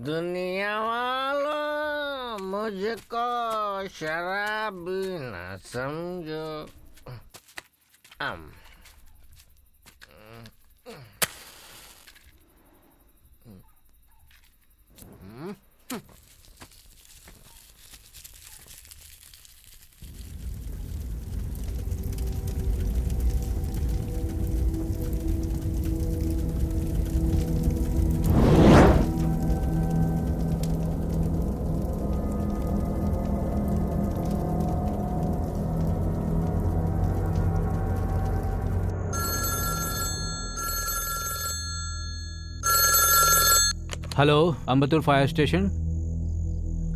दुनिया वालों मुझको शराबी न समझो। Hello, Ambattur fire station.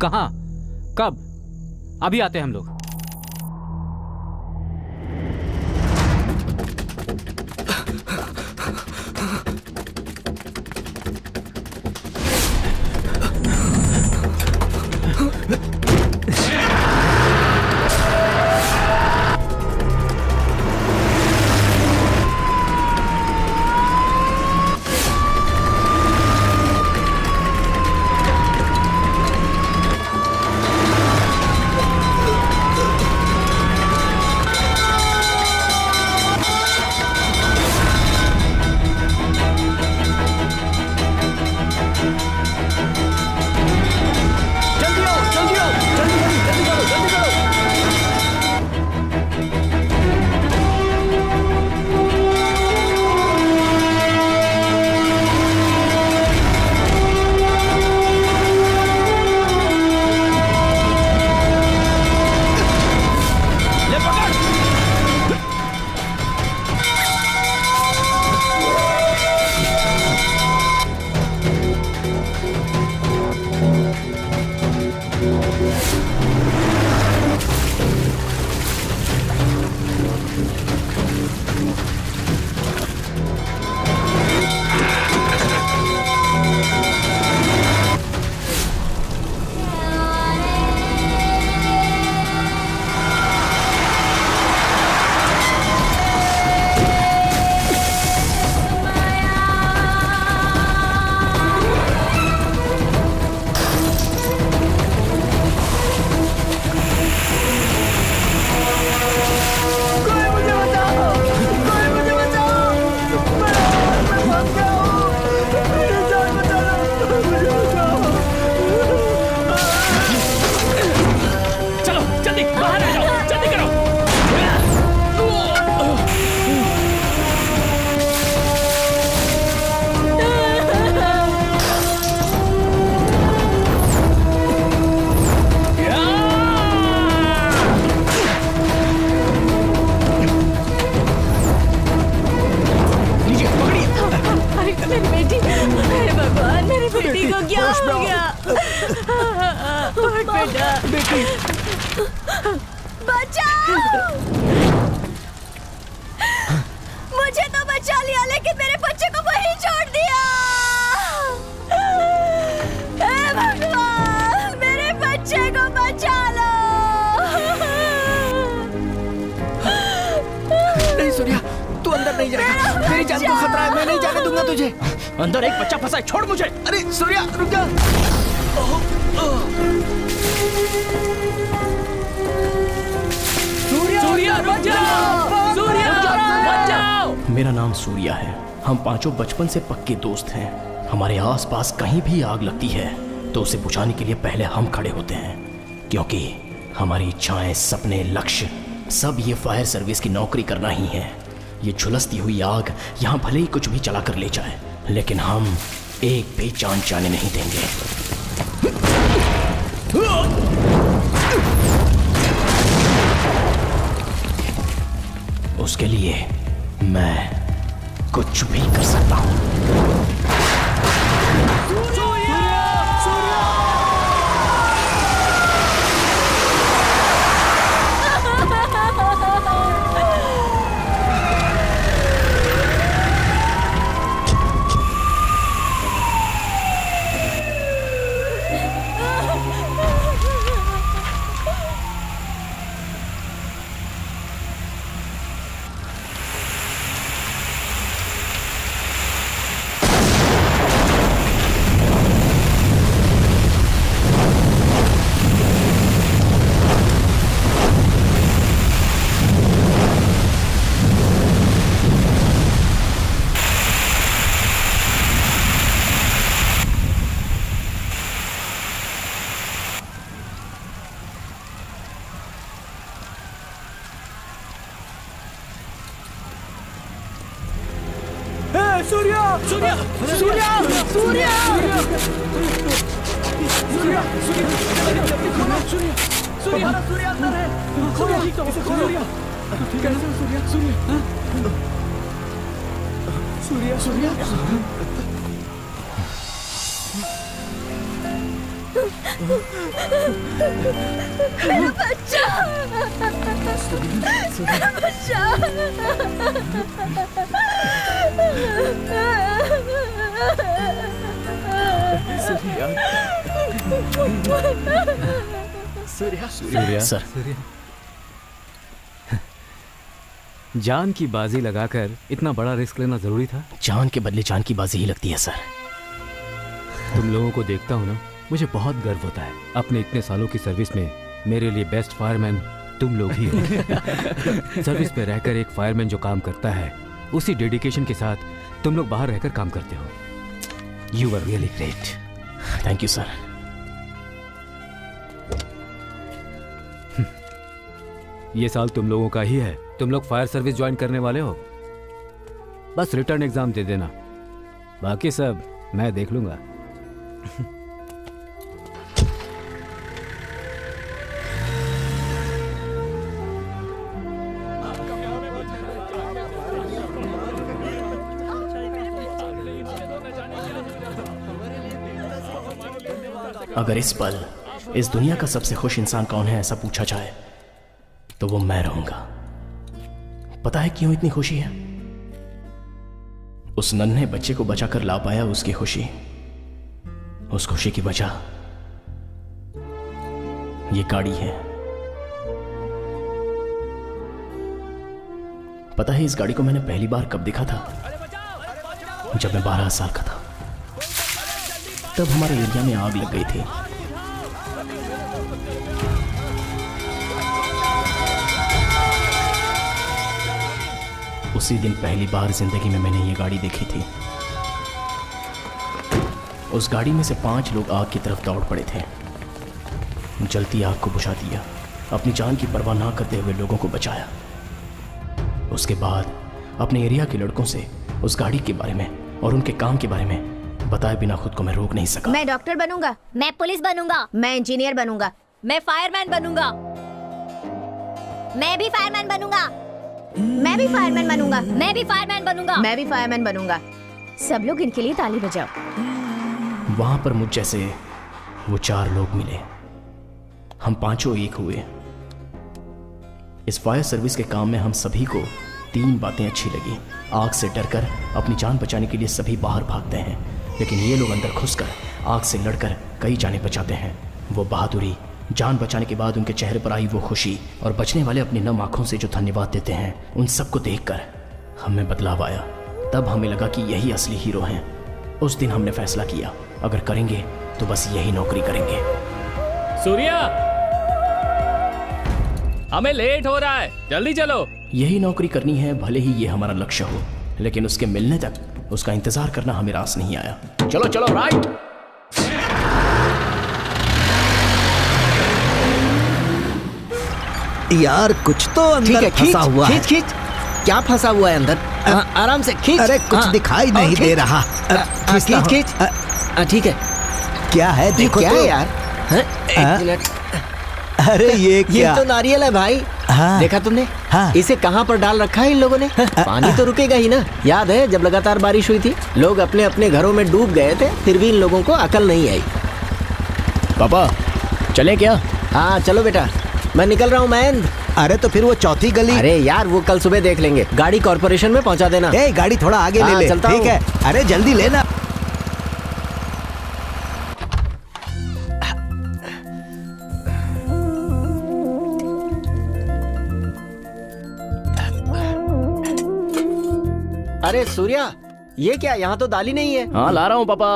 कहाँ? कब? अभी आते हैं हम लोग। मुझे तो बचा लिया, लेकिन मेरे बच्चे को वहीं छोड़ दिया। हे भगवान, मेरे बच्चे को बचा लो। नहीं सूर्या, तू अंदर नहीं जाएगा। मेरी जान को खतरा है, मैं नहीं जाने दूंगा तुझे। अंदर एक बच्चा फंसा है, छोड़ मुझे। अरे सूर्या रुक जा। सूर्या रुक जाओ, सूर्या रुक जाओ। मेरा नाम सूर्या है। हम पांचों बचपन से पक्के दोस्त हैं। हमारे आसपास कहीं भी आग लगती है तो उसे बुझाने के लिए पहले हम खड़े होते हैं, क्योंकि हमारी इच्छाएं, सपने, लक्ष्य सब ये फायर सर्विस की नौकरी करना ही है। ये झुलसती हुई आग यहाँ भले ही कुछ भी चला कर ले जाए, लेकिन हम एक भी जान जाने नहीं देंगे। उसके लिए मैं कुछ भी कर सकता हूं। सूर्या सूर्या सूर्या सूर्या सूर्या सूर्या सूर्या अंदर है। खोलो सूर्या, कैसे हो सूर्या? सूर्या सूर्या मेरा बच्चा, मेरा बच्चा। सूर्या सर, जान की बाजी लगाकर इतना बड़ा रिस्क लेना जरूरी था? जान के बदले जान की बाजी ही लगती है सर। तुम लोगों को देखता हूँ ना, मुझे बहुत गर्व होता है। अपने इतने सालों की सर्विस में मेरे लिए बेस्ट फायरमैन तुम लोग ही हो। सर्विस पे रहकर एक फायरमैन जो काम करता है, उसी डेडिकेशन के साथ तुम लोग बाहर रहकर काम करते हो। You are really great. Thank you sir. ये साल तुम लोगों का ही है। तुम लोग फायर सर्विस ज्वाइन करने वाले हो, बस रिटर्न एग्जाम दे देना, बाकी सब मैं देख लूंगा। अगर इस पल इस दुनिया का सबसे खुश इंसान कौन है ऐसा पूछा जाए तो वो मैं रहूंगा। पता है क्यों इतनी खुशी है? उस नन्हे बच्चे को बचाकर ला पाया उसकी खुशी। उस खुशी की वजह ये गाड़ी है। पता है इस गाड़ी को मैंने पहली बार कब देखा था? जब मैं 12 साल का था। तब हमारे एरिया में आग लग गई थी। उसी दिन पहली बार जिंदगी में मैंने ये गाड़ी देखी थी। उस गाड़ी में से 5 लोग आग की तरफ दौड़ पड़े थे। जलती आग को बुझा दिया, अपनी जान की परवाह ना करते हुए लोगों को बचाया। उसके बाद अपने एरिया के लड़कों से उस गाड़ी के बारे में और उनके काम के बारे में बताए बिना खुद को मैं रोक नहीं सका। मैं डॉक्टर बनूंगा, मैं पुलिस बनूंगा, मैं इंजीनियर बनूंगा, मैं फायरमैन बनूंगा, मैं भी फायरमैन बनूंगा, मैं भी फायरमैन बनूंगा, मैं भी फायरमैन बनूंगा, मैं भी फायरमैन बनूंगा। सब लोग इनके लिए ताली बजाओ। वहां पर मुझ जैसे वो 4 लोग मिले। हम 5 एक हुए। इस फायर सर्विस के काम में हम सभी को 3 बातें अच्छी लगी। आग से डरकर अपनी जान बचाने के लिए सभी बाहर भागते हैं, लेकिन ये लोग अंदर घुसकर आग से लड़कर कई जाने बचाते हैं। वो बहादुरी, जान बचाने के बाद उनके चेहरे पर आई वो खुशी और बचने वाले अपनी नम आंखों से जो धन्यवाद देते हैं, उन सबको देखकर हमें बदलाव आया। तब हमें लगा कि यही असली हीरो हैं। उस दिन हमने फैसला किया, अगर करेंगे तो बस यही नौकरी करेंगे। सूर्या, हमें लेट हो रहा है, जल्दी चलो। यही नौकरी करनी है, भले ही ये हमारा लक्ष्य हो, लेकिन उसके मिलने तक उसका इंतजार करना हमें रास नहीं आया। चलो चलो, राइट। यार कुछ तो अंदर फंसा हुआ है। खींच क्या फंसा हुआ है अंदर? आराम से खींच। अरे कुछ दिखाई नहीं दे रहा। खींच। ठीक है। क्या है देखो क्या तो। है यार? एक मिनट। अरे ये क्या? ये तो नारियल है भाई। हाँ। देखा तुमने? हाँ। इसे कहाँ पर डाल रखा है इन लोगों ने? पानी तो रुकेगा ही ना। याद है जब लगातार बारिश हुई थी, लोग अपने अपने घरों में डूब गए थे, फिर भी इन लोगों को अकल नहीं आई। पापा चले क्या? हाँ चलो बेटा, मैं निकल रहा हूँ महेंद्र। अरे तो फिर वो चौथी गली। अरे यार वो कल सुबह देख लेंगे। गाड़ी कॉर्पोरेशन में पहुँचा देना। ए गाड़ी थोड़ा आगे ले ले। चलता ठीक हूँ। है। अरे जल्दी लेना। अरे सूर्या, ये क्या? यहाँ तो दाल ही नहीं है। हाँ ला रहा हूँ पापा।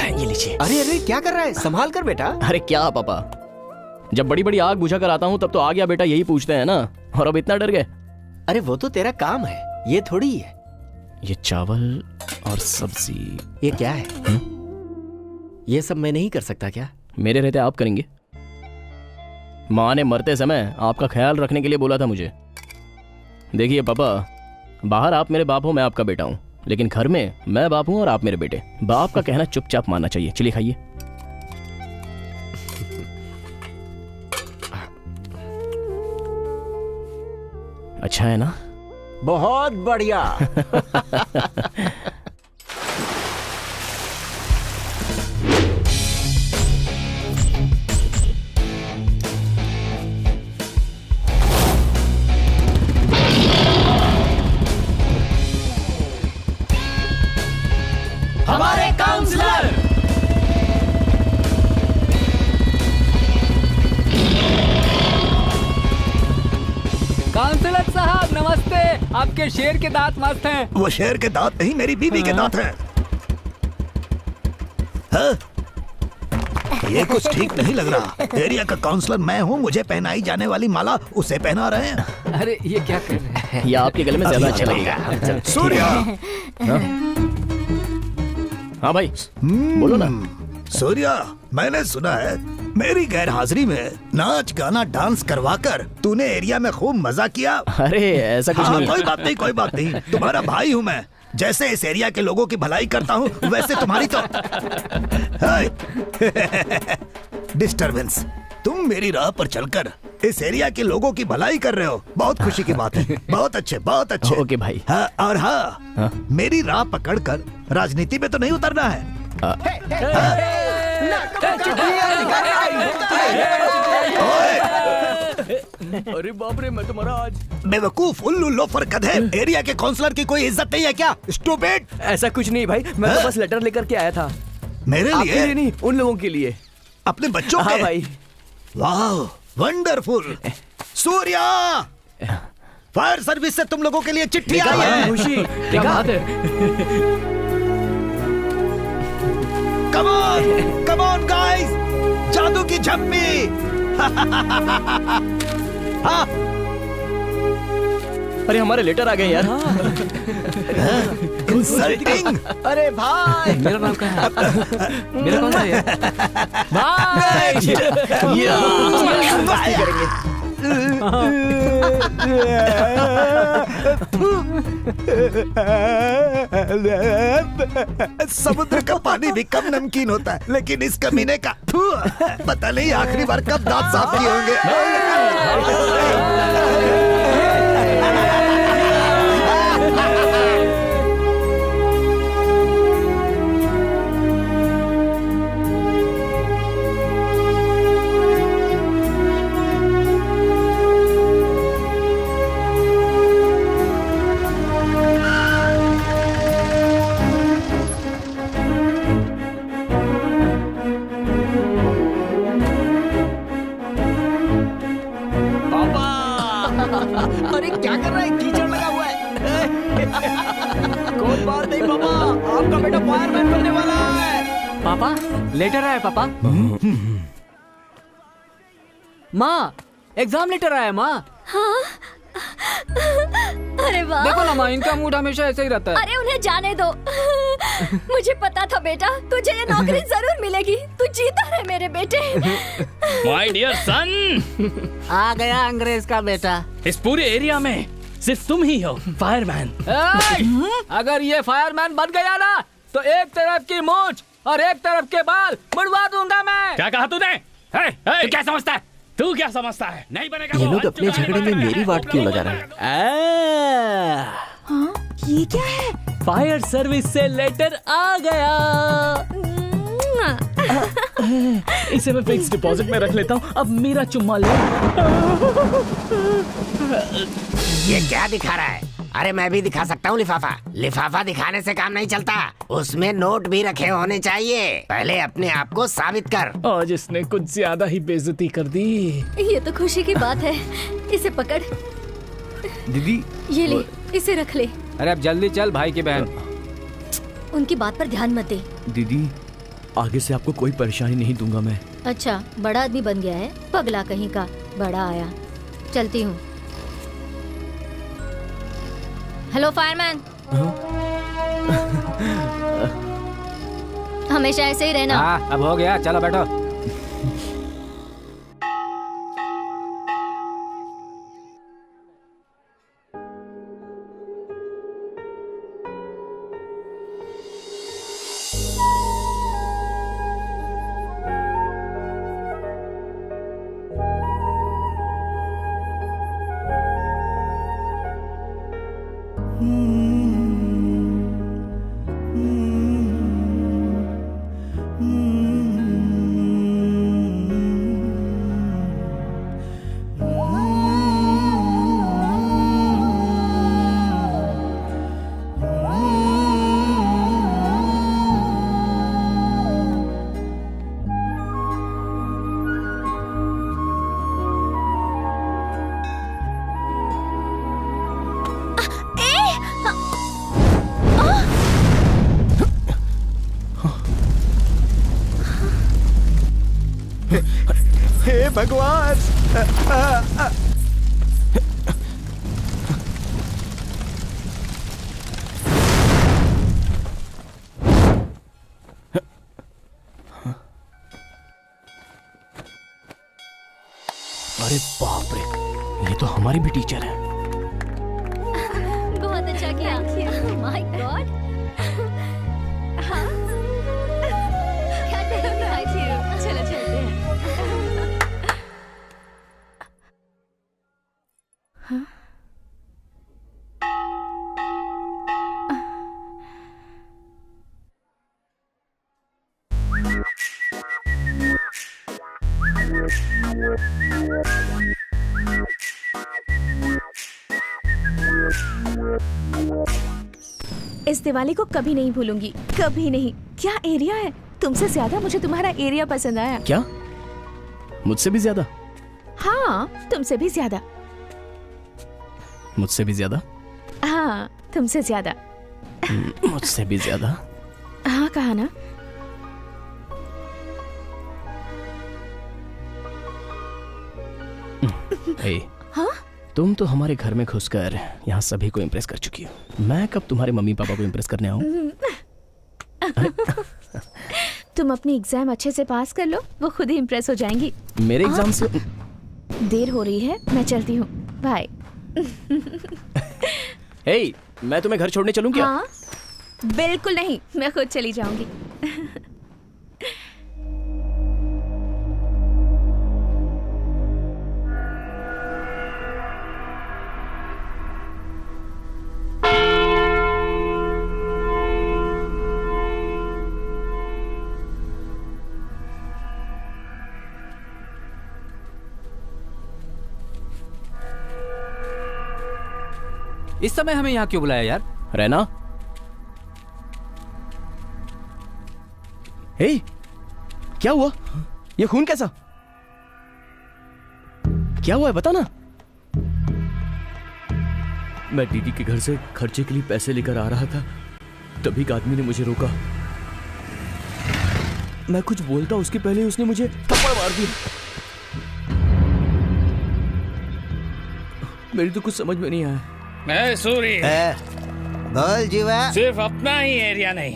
ये लीजिए। अरे अरे क्या कर रहा है? संभाल कर बेटा। अरे क्या पापा, जब बड़ी बड़ी आग बुझा कर आता हूँ तब तो आ गया बेटा यही पूछते हैं ना, और अब इतना डर गए। अरे वो तो तेरा काम है, ये थोड़ी है। ये चावल और सब्जी। ये क्या है? ये सब मैं नहीं कर सकता क्या? मेरे रहते आप करेंगे। माँ ने मरते समय आपका ख्याल रखने के लिए बोला था मुझे। देखिए पापा, बाहर आप मेरे बाप हो, मैं आपका बेटा हूँ, लेकिन घर में मैं बाप हूँ और आप मेरे बेटे। बाप का कहना चुपचाप मानना चाहिए। चलिए खाइए। अच्छा है ना? बहुत बढ़िया। हमारे काउंसलर काउंसलर साहब नमस्ते। आपके शेर के दांत मस्त हैं। वो शेर के दांत नहीं, मेरी बीवी के दांत हैं। हाँ? ये कुछ ठीक नहीं लग रहा। एरिया का काउंसलर मैं हूँ, मुझे पहनाई जाने वाली माला उसे पहना रहे हैं। अरे ये क्या कर रहे हैं? ये आपके गले में ज्यादा अच्छा लगेगा। सूर्या। हाँ भाई बोलो ना। सूर्या, मैंने सुना है मेरी गैर हाजिरी में नाच गाना डांस करवाकर तूने एरिया में खूब मजा किया। अरे ऐसा कुछ हाँ, नहीं। कोई बात नहीं, कोई बात नहीं। तुम्हारा भाई हूँ मैं। जैसे इस एरिया के लोगों की भलाई करता हूँ, वैसे तुम्हारी तो डिस्टरबेंस। तुम मेरी राह पर चलकर इस एरिया के लोगों की भलाई कर रहे हो, बहुत खुशी की बात है। बहुत अच्छे, बहुत अच्छे। ओके भाई। हाँ, और हाँ, मेरी राह पकड़कर राजनीति में तो नहीं उतरना है। अरे बाप रे, मैं तुम्हारा आज बेवकूफ, उल्लू, लोफर, गधे। एरिया के काउंसलर की कोई इज्जत नहीं है क्या? स्टूपिड। ऐसा कुछ नहीं भाई, मैं तो बस लेटर लेकर के आया था। मेरे आपके लिए लिए? नहीं, उन लोगों के लिए। अपने बच्चों हाँ के? भाई। वाह, वंडरफुल। सूर्या, फायर सर्विस से तुम लोगों के लिए चिट्ठी आई है। खुशी, क्या बात है। Come on, come on guys, जादू की झप्पी। हाँ। अरे हमारे लेटर आ गए यार। इंसल्टिंग। अरे भाई, मेरा नाम क्या है? मेरा कौन सा है? मस्ती करेंगे। समुद्र का पानी भी कम नमकीन होता है, लेकिन इस कमीने का पता नहीं आखिरी बार कब दांत साफ किए होंगे। अरे क्या कर रहा है? कीचड़ लगा हुआ है। कोई बात नहीं पापा, आपका बेटा फायरमैन बनने वाला है। पापा लेटर आया पापा। माँ एग्जाम लेटर आया माँ। हाँ? अरे वाह। देखो ना माँ, इनका मूड हमेशा ऐसे ही रहता है। अरे उन्हें जाने दो। मुझे पता था बेटा, तुझे ये नौकरी जरूर मिलेगी। तू जीता रहे मेरे बेटे। माय डियर सन, आ गया अंग्रेज का बेटा। इस पूरे एरिया में सिर्फ तुम ही हो फायरमैन। अगर ये फायरमैन बन गया ना, तो एक तरफ की मूंछ और एक तरफ के बाल मुड़वा दूंगा मैं। क्या कहा तूने? तू क्या समझता है? तू क्या समझता है? नहीं बनेगा। ये लोग अपने झगड़े में मेरी वाट क्यों लगा रहे हैं? हाँ? ये क्या है? फायर सर्विस से लेटर आ गया। इसे मैं फिक्स डिपॉजिट में रख लेता हूँ। अब मेरा चुम्मा ले। ये क्या दिखा रहा है? अरे मैं भी दिखा सकता हूँ लिफाफा। लिफाफा दिखाने से काम नहीं चलता, उसमें नोट भी रखे होने चाहिए। पहले अपने आप को साबित कर। आज इसने कुछ ज्यादा ही बेइज्जती कर दी। ये तो खुशी की बात है। इसे पकड़। दीदी ये ले, इसे रख ले। अरे अब जल्दी चल भाई की बहन। उनकी बात पर ध्यान मत दे। दीदी आगे से आपको कोई परेशानी नहीं दूंगा मैं। अच्छा, बड़ा आदमी बन गया है, पगला कहीं का। बड़ा आया, चलती हूँ। Hello fireman. हमेशा ऐसे ही रहना। हाँ अब हो गया, चलो बैठो। हे भगवान। अरे बाप रे, ये तो हमारी भी टीचर है। बहुत अच्छा किया। My God. क्या करेंगे? चलो चलते हैं। इस दिवाली को कभी नहीं भूलूंगी, कभी नहीं। क्या एरिया है, तुमसे ज्यादा मुझे तुम्हारा एरिया पसंद आया। क्या? मुझसे भी ज्यादा? हाँ, तुमसे भी ज्यादा। मुझसे भी ज्यादा? हाँ, तुमसे ज्यादा। मुझसे भी ज्यादा? हाँ, कहा ना। हे, हाँ? तुम तो हमारे घर में घुसकर यहाँ सभी को इम्प्रेस कर चुकी हो। मैं कब तुम्हारे मम्मी पापा को इम्प्रेस करने आऊँ? तुम अपनी एग्जाम अच्छे से पास कर लो, वो खुद ही इम्प्रेस हो जाएंगी। मेरे एग्जाम से देर हो रही है, मैं चलती हूँ। बाय। हे, मैं तुम्हें घर छोड़ने चलूं क्या? हाँ, बिल्कुल नहीं, मैं खुद चली जाऊंगी। इस समय हमें यहाँ क्यों बुलाया यार? रैना? हे, क्या हुआ? ये खून कैसा? क्या हुआ है, बता ना। मैं दीदी के घर से खर्चे के लिए पैसे लेकर आ रहा था, तभी एक आदमी ने मुझे रोका। मैं कुछ बोलता उसके पहले उसने मुझे थप्पड़ मार दिया। मेरी तो कुछ समझ में नहीं आया। सूरी, बोल जीवा। सिर्फ अपना ही एरिया नहीं,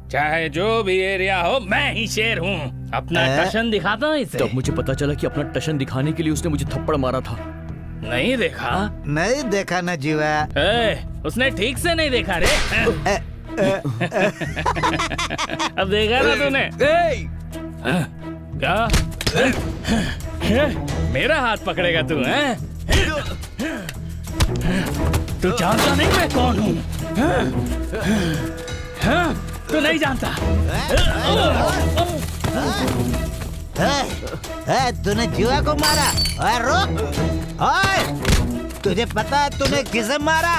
चाहे जो भी एरिया हो, मैं ही शेर हूँ। अपना टशन दिखाता हूँ इसे। तब मुझे पता चला कि अपना टशन दिखाने के लिए उसने मुझे थप्पड़ मारा था। नहीं देखा? नहीं देखा ना जीवा। उसने ठीक से नहीं देखा रे। अब देखा ना तूने? क्या? मेरा हाथ पकड़ेगा तू? तू जानता नहीं मैं कौन हूँ? तू नहीं जानता? तूने जीवा को मारा? ओए रुक! ओए, तुझे पता है तूने किसे मारा?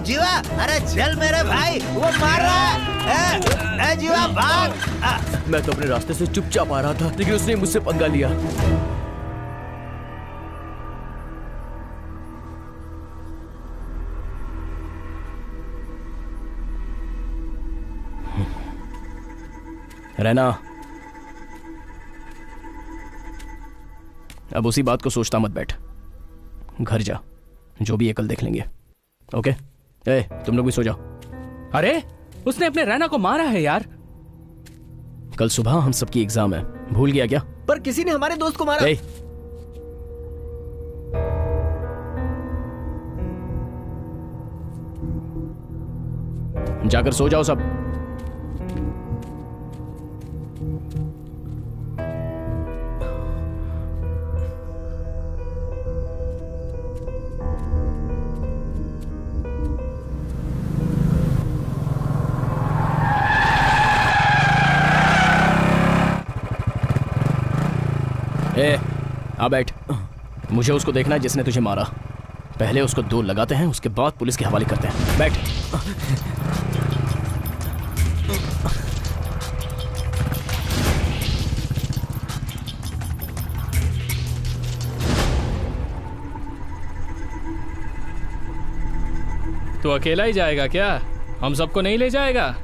जीवा, अरे चल मेरे भाई, वो मार रहा है। जीवा भाग! मैं तो अपने रास्ते से चुपचाप आ रहा था, लेकिन उसने मुझसे पंगा लिया। रहना, अब उसी बात को सोचता मत बैठ। घर जा, जो भी है कल देख लेंगे। ओके? तुम लोग भी सो जाओ। अरे, उसने अपने रैना को मारा है यार। कल सुबह हम सबकी एग्जाम है, भूल गया क्या? पर किसी ने हमारे दोस्त को मारा। जाकर सो जाओ सब। ए, आ बैठ। मुझे उसको देखना है जिसने तुझे मारा। पहले उसको 2 लगाते हैं, उसके बाद पुलिस के हवाले करते हैं। बैठ। तो अकेला ही जाएगा क्या? हम सबको नहीं ले जाएगा?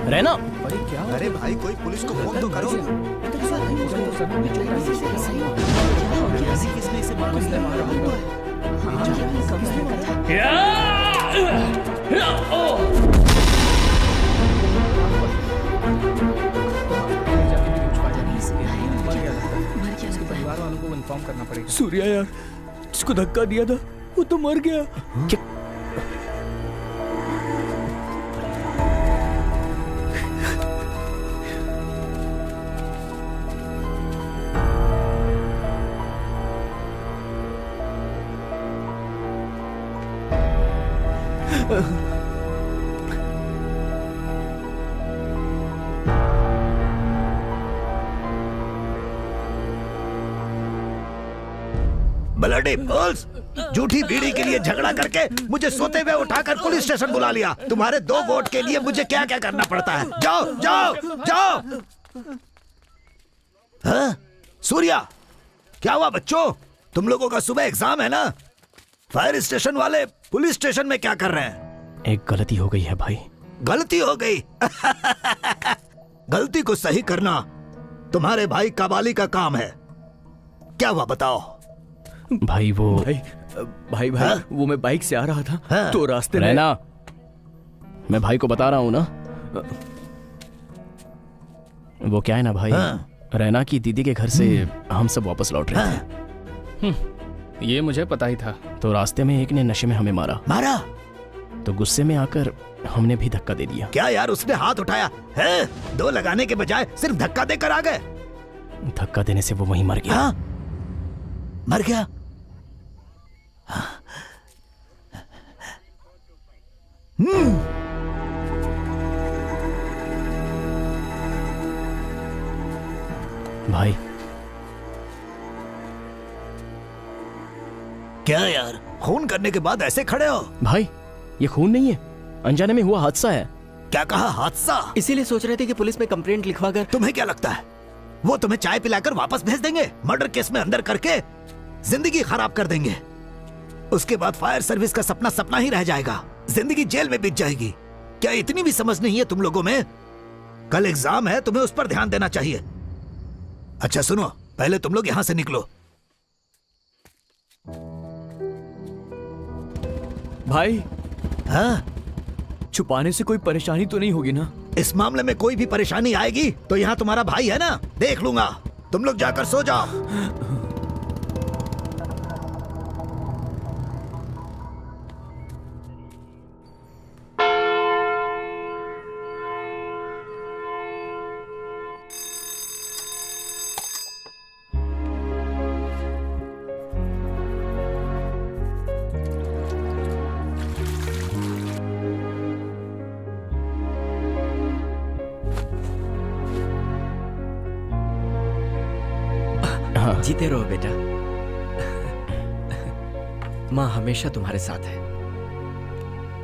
रहना। अरे भाई कोई पुलिस को फोन तो करो। सूर्या यार, जिसको धक्का दिया था वो तो मर गया। ब्लडी बॉल्स, झूठी बीड़ी के लिए झगड़ा करके मुझे सोते हुए उठाकर पुलिस स्टेशन बुला लिया। तुम्हारे 2 वोट के लिए मुझे क्या क्या करना पड़ता है। जाओ जाओ जाओ। हाँ? सूर्या, क्या हुआ बच्चों? तुम लोगों का सुबह एग्जाम है ना? फायर स्टेशन वाले पुलिस स्टेशन में क्या कर रहे हैं? एक गलती हो गई है भाई। गलती हो गई? गलती को सही करना तुम्हारे भाई कबाली का काम है। क्या हुआ बताओ? भाई वो भाई वो मैं बाइक से आ रहा था तो रास्ते में। रहना, मैं भाई को बता रहा हूँ ना। वो क्या है ना भाई, रैना की दीदी के घर से हम सब वापस लौट रहे थे। ये मुझे पता ही था। तो रास्ते में एक ने नशे में हमें मारा। तो गुस्से में आकर हमने भी धक्का दे दिया। क्या यार, उसने हाथ उठाया है? 2 लगाने के बजाय सिर्फ धक्का देकर आ गए। धक्का देने से वो वहीं मर गया। हाँ? मर गया? भाई क्या यार, खून करने के बाद ऐसे खड़े हो? भाई ये खून नहीं है, अनजाने में हुआ हादसा है। क्या कहा? हादसा? इसीलिए सोच रहे थे कि पुलिस में कंप्लेंट लिखवा कर। तुम्हें क्या लगता है वो तुम्हें चाय पिलाकर वापस भेज देंगे? मर्डर केस में अंदर करके जिंदगी खराब कर देंगे। उसके बाद फायर सर्विस का सपना सपना ही रह जाएगा। जिंदगी जेल में बीत जाएगी। क्या इतनी भी समझ नहीं है तुम लोगों में? कल एग्जाम है, तुम्हें उस पर ध्यान देना चाहिए। अच्छा सुनो, पहले तुम लोग यहां से निकलो। भाई हाँ? छुपाने से कोई परेशानी तो नहीं होगी ना? इस मामले में कोई भी परेशानी आएगी तो यहाँ तुम्हारा भाई है ना, देख लूंगा। तुम लोग जाकर सो जाओ। जीते रहो बेटा, माँ हमेशा तुम्हारे साथ है।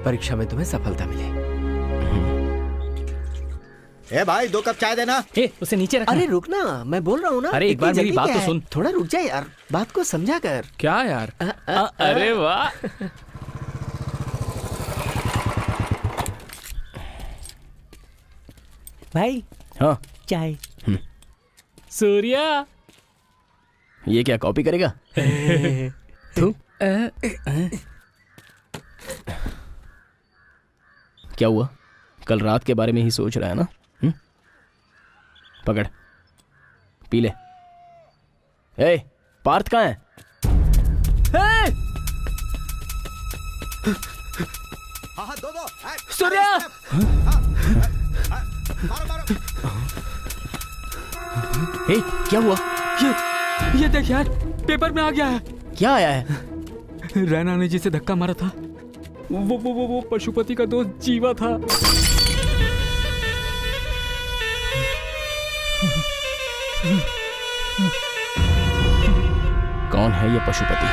परीक्षा में तुम्हें सफलता मिले। ए भाई 2 कप चाय देना। उसे नीचे रखना। अरे रुक ना, मैं बोल रहा हूँ ना। अरे एक बार मेरी बात तो सुन। थोड़ा रुक जा यार, बात को समझा कर। क्या यार? अरे वाह। भाई हाँ चाय। सूर्या, ये क्या कॉपी करेगा? तू क्या हुआ? कल रात के बारे में ही सोच रहा है ना? पकड़, पी ले। ए, पार्थ कहाँ है? हाँ, दो। सूर्या! मारो। हे, क्या हुआ? ये देख यार, पेपर में आ गया है। क्या आया है? रैना ने जिसे धक्का मारा था वो पशुपति का दोस्त जीवा था। कौन है ये पशुपति?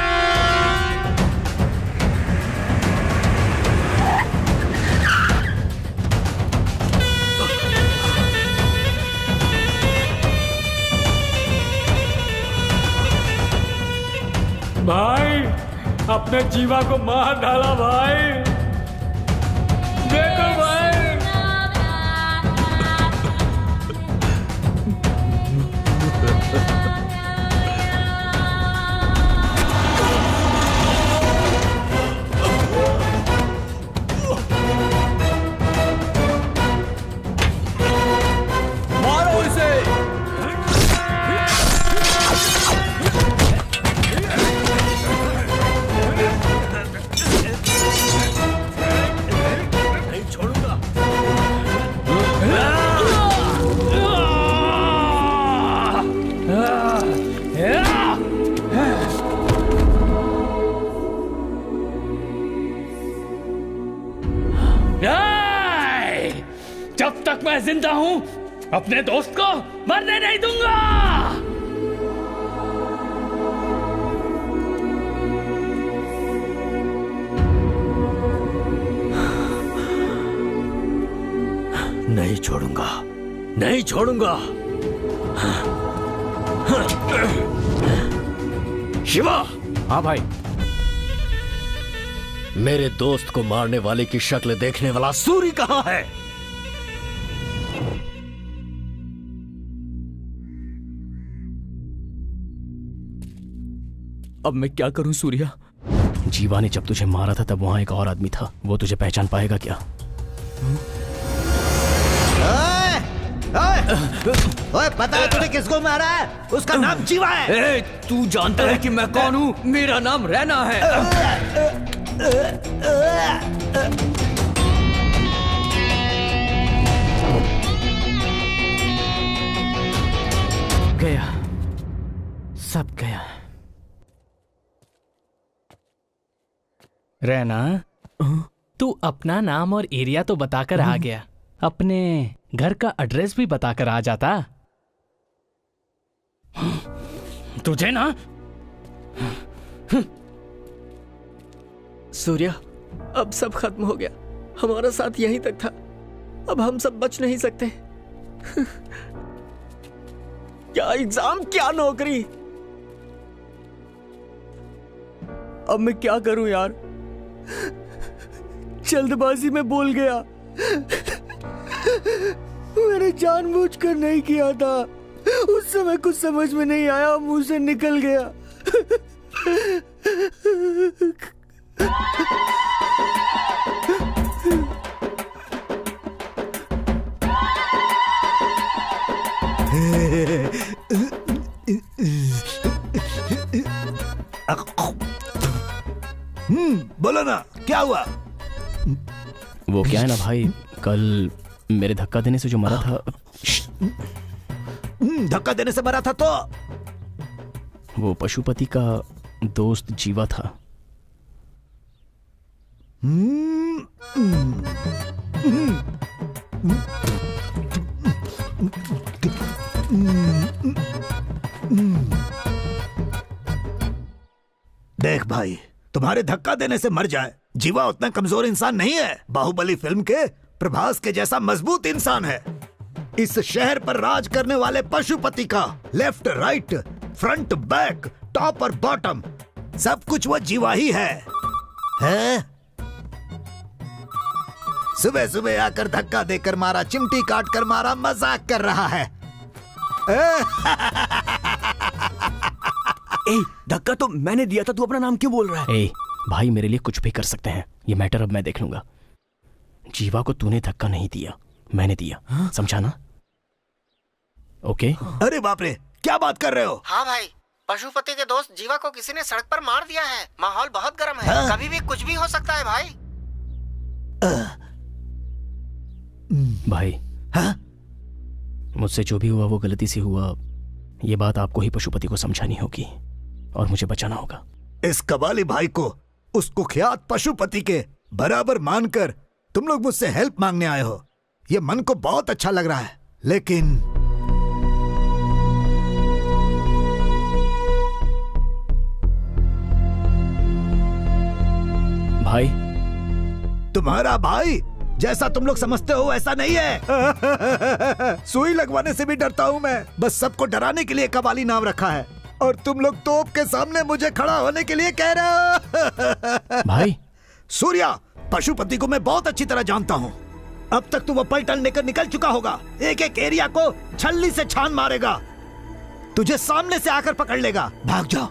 भाई, अपने जीवा को मार डाला भाई। देखो भाई। मारो इसे। नहीं छोड़ूंगा। जब तक मैं जिंदा हूं, अपने दोस्त को मरने नहीं दूंगा। नहीं छोड़ूंगा, नहीं छोड़ूंगा। शिवा। हाँ भाई। मेरे दोस्त को मारने वाले की शक्ल देखने वाला सूरी कहाँ है? अब मैं क्या करूं सूर्या? जीवा ने जब तुझे मारा था तब वहां एक और आदमी था। वो तुझे पहचान पाएगा क्या? ओए, पता है तूने किसको मारा है? उसका नाम जीवा है। तू जानता है कि मैं कौन हूँ? मेरा नाम रैना है। गया, सब गया। रैना, तू अपना नाम और एरिया तो बताकर आ गया, अपने घर का एड्रेस भी बताकर आ जाता। तुझे ना सूर्या, अब सब खत्म हो गया। हमारा साथ यहीं तक था। अब हम सब बच नहीं सकते। क्या एग्जाम, क्या नौकरी। अब मैं क्या करूं यार? जल्दबाजी में बोल गया। मैंने जानबूझकर नहीं किया था। उस समय कुछ समझ में नहीं आया, मुंह से निकल गया। बोलो ना, क्या हुआ? वो क्या है ना भाई, कल मेरे धक्का देने से जो मरा था। धक्का देने से मरा था तो वो पशुपति का दोस्त जीवा था। देख भाई, तुम्हारे धक्का देने से मर जाए, जीवा उतना कमजोर इंसान नहीं है। बाहुबली फिल्म के प्रभास के जैसा मजबूत इंसान है। इस शहर पर राज करने वाले पशुपति का left right front back top और बॉटम सब कुछ वो जीवा ही है? सुबह सुबह आकर धक्का देकर मारा, चिमटी काट कर मारा, मजाक कर रहा है। धक्का तो मैंने दिया था, तू अपना नाम क्यों बोल रहा है? भाई, मेरे लिए कुछ भी कर सकते हैं। ये मैटर अब मैं देख लूंगा। जीवा को तूने धक्का नहीं दिया, मैंने दिया। समझा ना? ओके। अरे बाप रे, क्या बात कर रहे हो? हाँ भाई, पशुपति के दोस्त जीवा को किसी ने सड़क पर मार दिया है। माहौल बहुत गर्म है। कभी भी कुछ भी हो सकता है भाई। भाई, मुझसे जो भी हुआ वो गलती से हुआ। ये बात आपको ही पशुपति को समझानी होगी और मुझे बचाना होगा। इस कबाली भाई को उस कुख्यात पशुपति के बराबर मानकर तुम लोग मुझसे हेल्प मांगने आए हो, ये मन को बहुत अच्छा लग रहा है, लेकिन भाई, तुम्हारा भाई जैसा तुम लोग समझते हो ऐसा नहीं है। सुई लगवाने से भी डरता हूँ मैं, बस सबको डराने के लिए कबाली नाम रखा है, और तुम लोग तोप के सामने मुझे खड़ा होने के लिए कह रहे हो। भाई सूर्या, पशुपति को मैं बहुत अच्छी तरह जानता हूँ। अब तक तो वो पलटन लेकर निकल चुका होगा, एक एक एरिया को छल्ली से छान मारेगा, तुझे सामने से आकर पकड़ लेगा। भाग जाओ,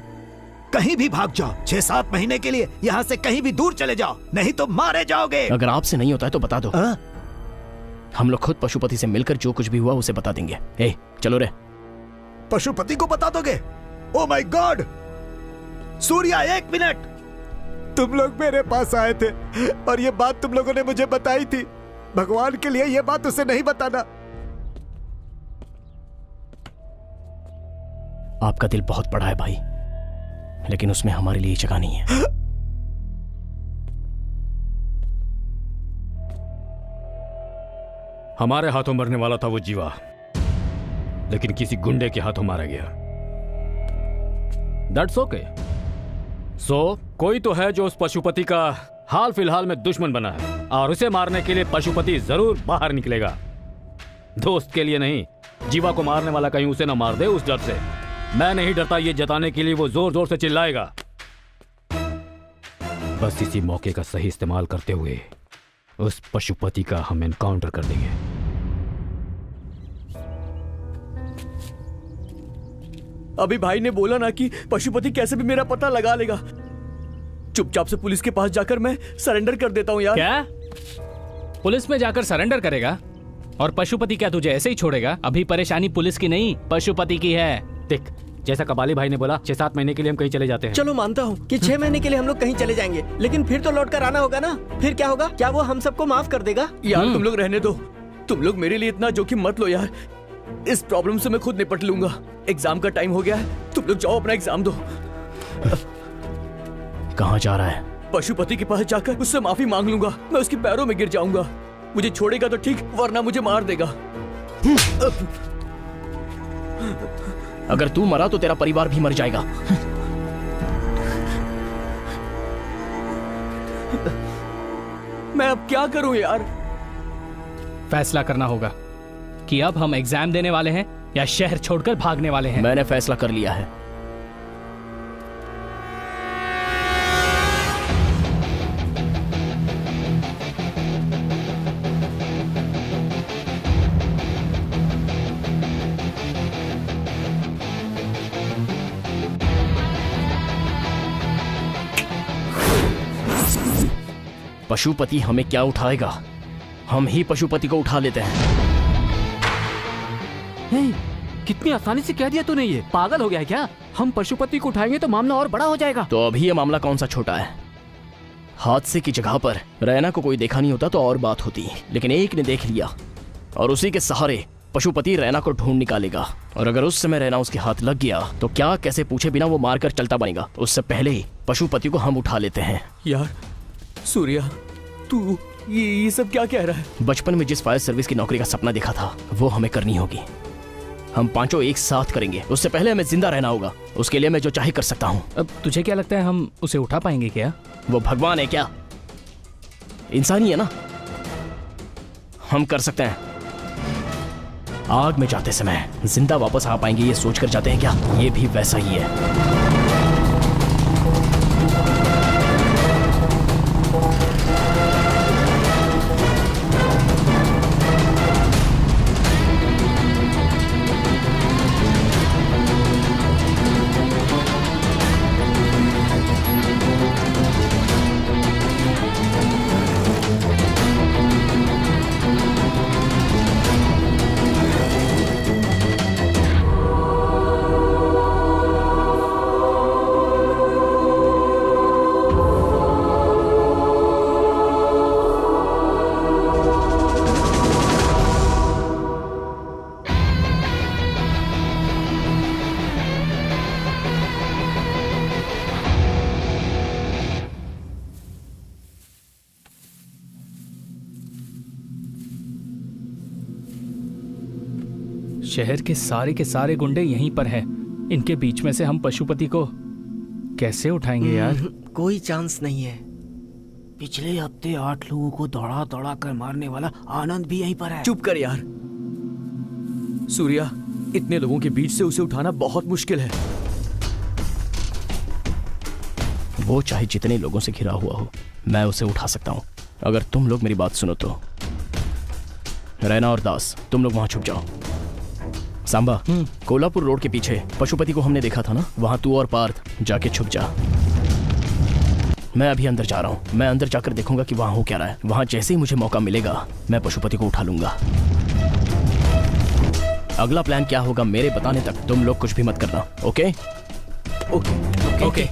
कहीं भी भाग जाओ, 6-7 महीने के लिए यहाँ से कहीं भी दूर चले जाओ, नहीं तो मारे जाओगे। अगर आपसे नहीं होता है तो बता दो। हम लोग खुद पशुपति से मिलकर जो कुछ भी हुआ उसे बता देंगे। ए, चलो रे। पशुपति को बता दोगे? Oh my God! Surya, 1 minute. तुम लोग मेरे पास आए थे और ये बात तुम लोगों ने मुझे बताई थी। भगवान के लिए ये बात उसे नहीं बताना। आपका दिल बहुत बड़ा है भाई, लेकिन उसमें हमारे लिए जगह नहीं है। हमारे हाथों मरने वाला था वो जीवा, लेकिन किसी गुंडे के हाथों मारा गया। That's okay. सो कोई तो है जो उस पशुपति का हाल फिलहाल में दुश्मन बना है, और उसे मारने के लिए पशुपति जरूर बाहर निकलेगा। दोस्त के लिए नहीं, जीवा को मारने वाला कहीं उसे न मार दे, उस डर से। मैं नहीं डरता, ये जताने के लिए वो जोर जोर से चिल्लाएगा। बस इसी मौके का सही इस्तेमाल करते हुए उस पशुपति का हम एनकाउंटर कर देंगे। अभी भाई ने बोला ना कि पशुपति कैसे भी मेरा पता लगा लेगा। चुपचाप से पुलिस के पास जाकर मैं सरेंडर कर देता हूँ यार। क्या? पुलिस में जाकर सरेंडर करेगा? और पशुपति क्या तुझे ऐसे ही छोड़ेगा? अभी परेशानी पुलिस की नहीं, पशुपति की है। देख, जैसा कबाली भाई ने बोला, 6-7 महीने के लिए हम कहीं चले जाते हैं। चलो मानता हूँ कि 6 महीने के लिए हम लोग कहीं चले जाएंगे, लेकिन फिर तो लौट कर आना होगा ना। फिर क्या होगा? क्या वो हम सबको माफ कर देगा? यार तुम लोग रहने दो, तुम लोग मेरे लिए इतना जोखिम मत लो यार। इस प्रॉब्लम से मैं खुद निपट लूंगा। एग्जाम का टाइम हो गया है, तुम लोग जाओ अपना एग्जाम दो। कहाँ जा रहा है? पशुपति के पास जाकर उससे माफी मांग लूंगा। मैं उसके पैरों में गिर जाऊंगा। मुझे छोड़ेगा तो ठीक, वरना मुझे मार देगा। अगर तू मरा तो तेरा परिवार भी मर जाएगा। मैं अब क्या करूं यार? फैसला करना होगा कि अब हम एग्जाम देने वाले हैं या शहर छोड़कर भागने वाले हैं। मैंने फैसला कर लिया है। पशुपति हमें क्या उठाएगा? हम ही पशुपति को उठा लेते हैं। कितनी आसानी से कह दिया तूने, ये पागल हो गया है क्या? हम पशुपति को उठाएंगे तो मामला और बड़ा हो जाएगा। तो अभी ये मामला कौन सा छोटा है? हादसे की जगह पर रैना को कोई देखा नहीं होता तो और बात होती, लेकिन एक ने देख लिया और उसी के सहारे पशुपति रैना को ढूंढ निकालेगा। और अगर उस समय रैना उसके हाथ लग गया तो क्या कैसे पूछे बिना वो मारकर चलता बनेगा। उससे पहले ही पशुपति को हम उठा लेते हैं। यार सूर्या, तू ये सब क्या कह रहा है? बचपन में जिस फायर सर्विस की नौकरी का सपना देखा था वो हमें करनी होगी। हम पांचों एक साथ करेंगे। उससे पहले हमें जिंदा रहना होगा। उसके लिए मैं जो चाहे कर सकता हूँ। अब तुझे क्या लगता है हम उसे उठा पाएंगे क्या? वो भगवान है क्या? इंसानी है ना। हम कर सकते हैं। आग में जाते समय जिंदा वापस आ पाएंगे ये सोचकर जाते हैं क्या? ये भी वैसा ही है। शहर के सारे गुंडे यहीं पर हैं। इनके बीच में से हम पशुपति को कैसे उठाएंगे यार? कोई चांस नहीं है। पिछले हफ्ते 8 लोगों को दौड़ा दौड़ा कर मारने वाला आनंद भी यहीं पर है। चुप कर यार। सूर्या, इतने लोगों के बीच से उसे उठाना बहुत मुश्किल है। वो चाहे जितने लोगों से घिरा हुआ हो, मैं उसे उठा सकता हूँ, अगर तुम लोग मेरी बात सुनो तो। रैना और दास, तुम लोग वहां छुप जाओ। सांबा, कोल्हापुर रोड के पीछे पशुपति को हमने देखा था ना, वहां तू और पार्थ जाके छुप जा। मैं अभी अंदर जा रहा हूँ। मैं अंदर जाकर देखूंगा कि वहां हो क्या रहा है। वहां जैसे ही मुझे मौका मिलेगा मैं पशुपति को उठा लूंगा। अगला प्लान क्या होगा मेरे बताने तक तुम लोग कुछ भी मत करना। ओके? Okay okay.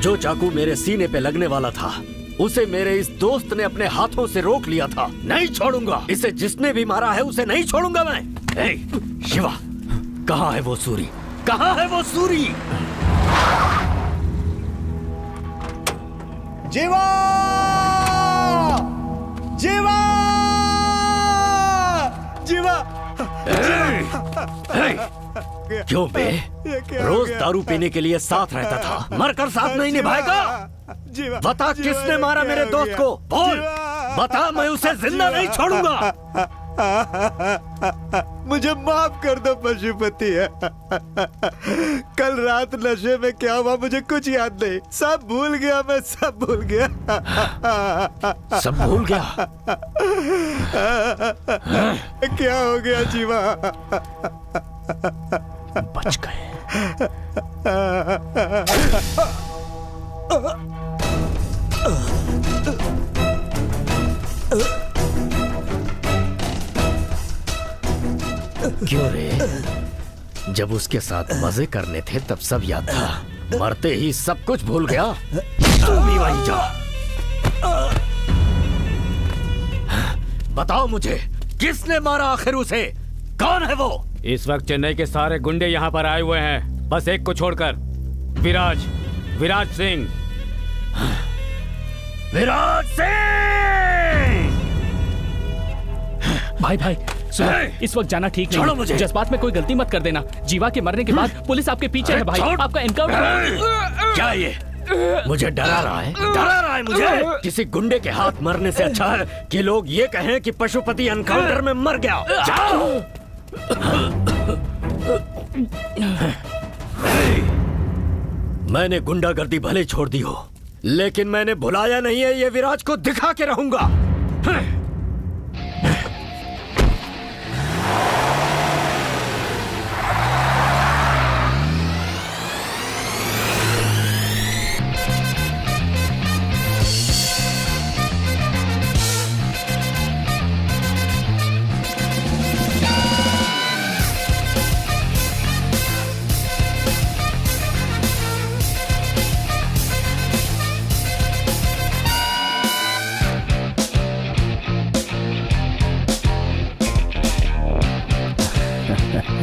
जो चाकू मेरे सीने पे लगने वाला था उसे मेरे इस दोस्त ने अपने हाथों से रोक लिया था। नहीं छोड़ूंगा इसे। जिसने भी मारा है उसे नहीं छोड़ूंगा मैं। शिवा, कहाँ है वो सूरी? कहाँ है वो सूरी? जीवा! जीवा! जीवा! क्यों बे? रोज दारू पीने के लिए साथ रहता था, मरकर साथ नहीं निभाएगा? बता किसने मारा मेरे दोस्त को? बोल, बता, मैं उसे जिंदा नहीं छोड़ूंगा। मुझे माफ कर दो पशुपति। कल रात नशे में क्या हुआ मुझे कुछ याद नहीं। सब भूल गया, मैं सब भूल गया। सब भूल गया? क्या हो गया जीवा? बच गए। क्यों रे? जब उसके साथ मजे करने थे तब सब याद था, मरते ही सब कुछ भूल गया। तू भी वहीं जा। बताओ मुझे, किसने मारा आखिर उसे? कौन है वो? इस वक्त चेन्नई के सारे गुंडे यहाँ पर आए हुए हैं, बस एक को छोड़कर। विराज सिंह। विराज सिंह! भाई सुनो, इस वक्त जाना ठीक नहीं। मुझे। जज्बात में कोई गलती मत कर देना। जीवा के मरने के बाद पुलिस आपके पीछे है भाई। आपका एनकाउंटर। क्या ये मुझे डरा रहा है? डरा रहा है मुझे? किसी गुंडे के हाथ मरने से अच्छा है कि लोग ये कहें कि पशुपति एनकाउंटर में मर गया। जाओ। मैंने गुंडागर्दी भले छोड़ दी हो, लेकिन मैंने भुलाया नहीं है। ये विराज को दिखा के रहूंगा।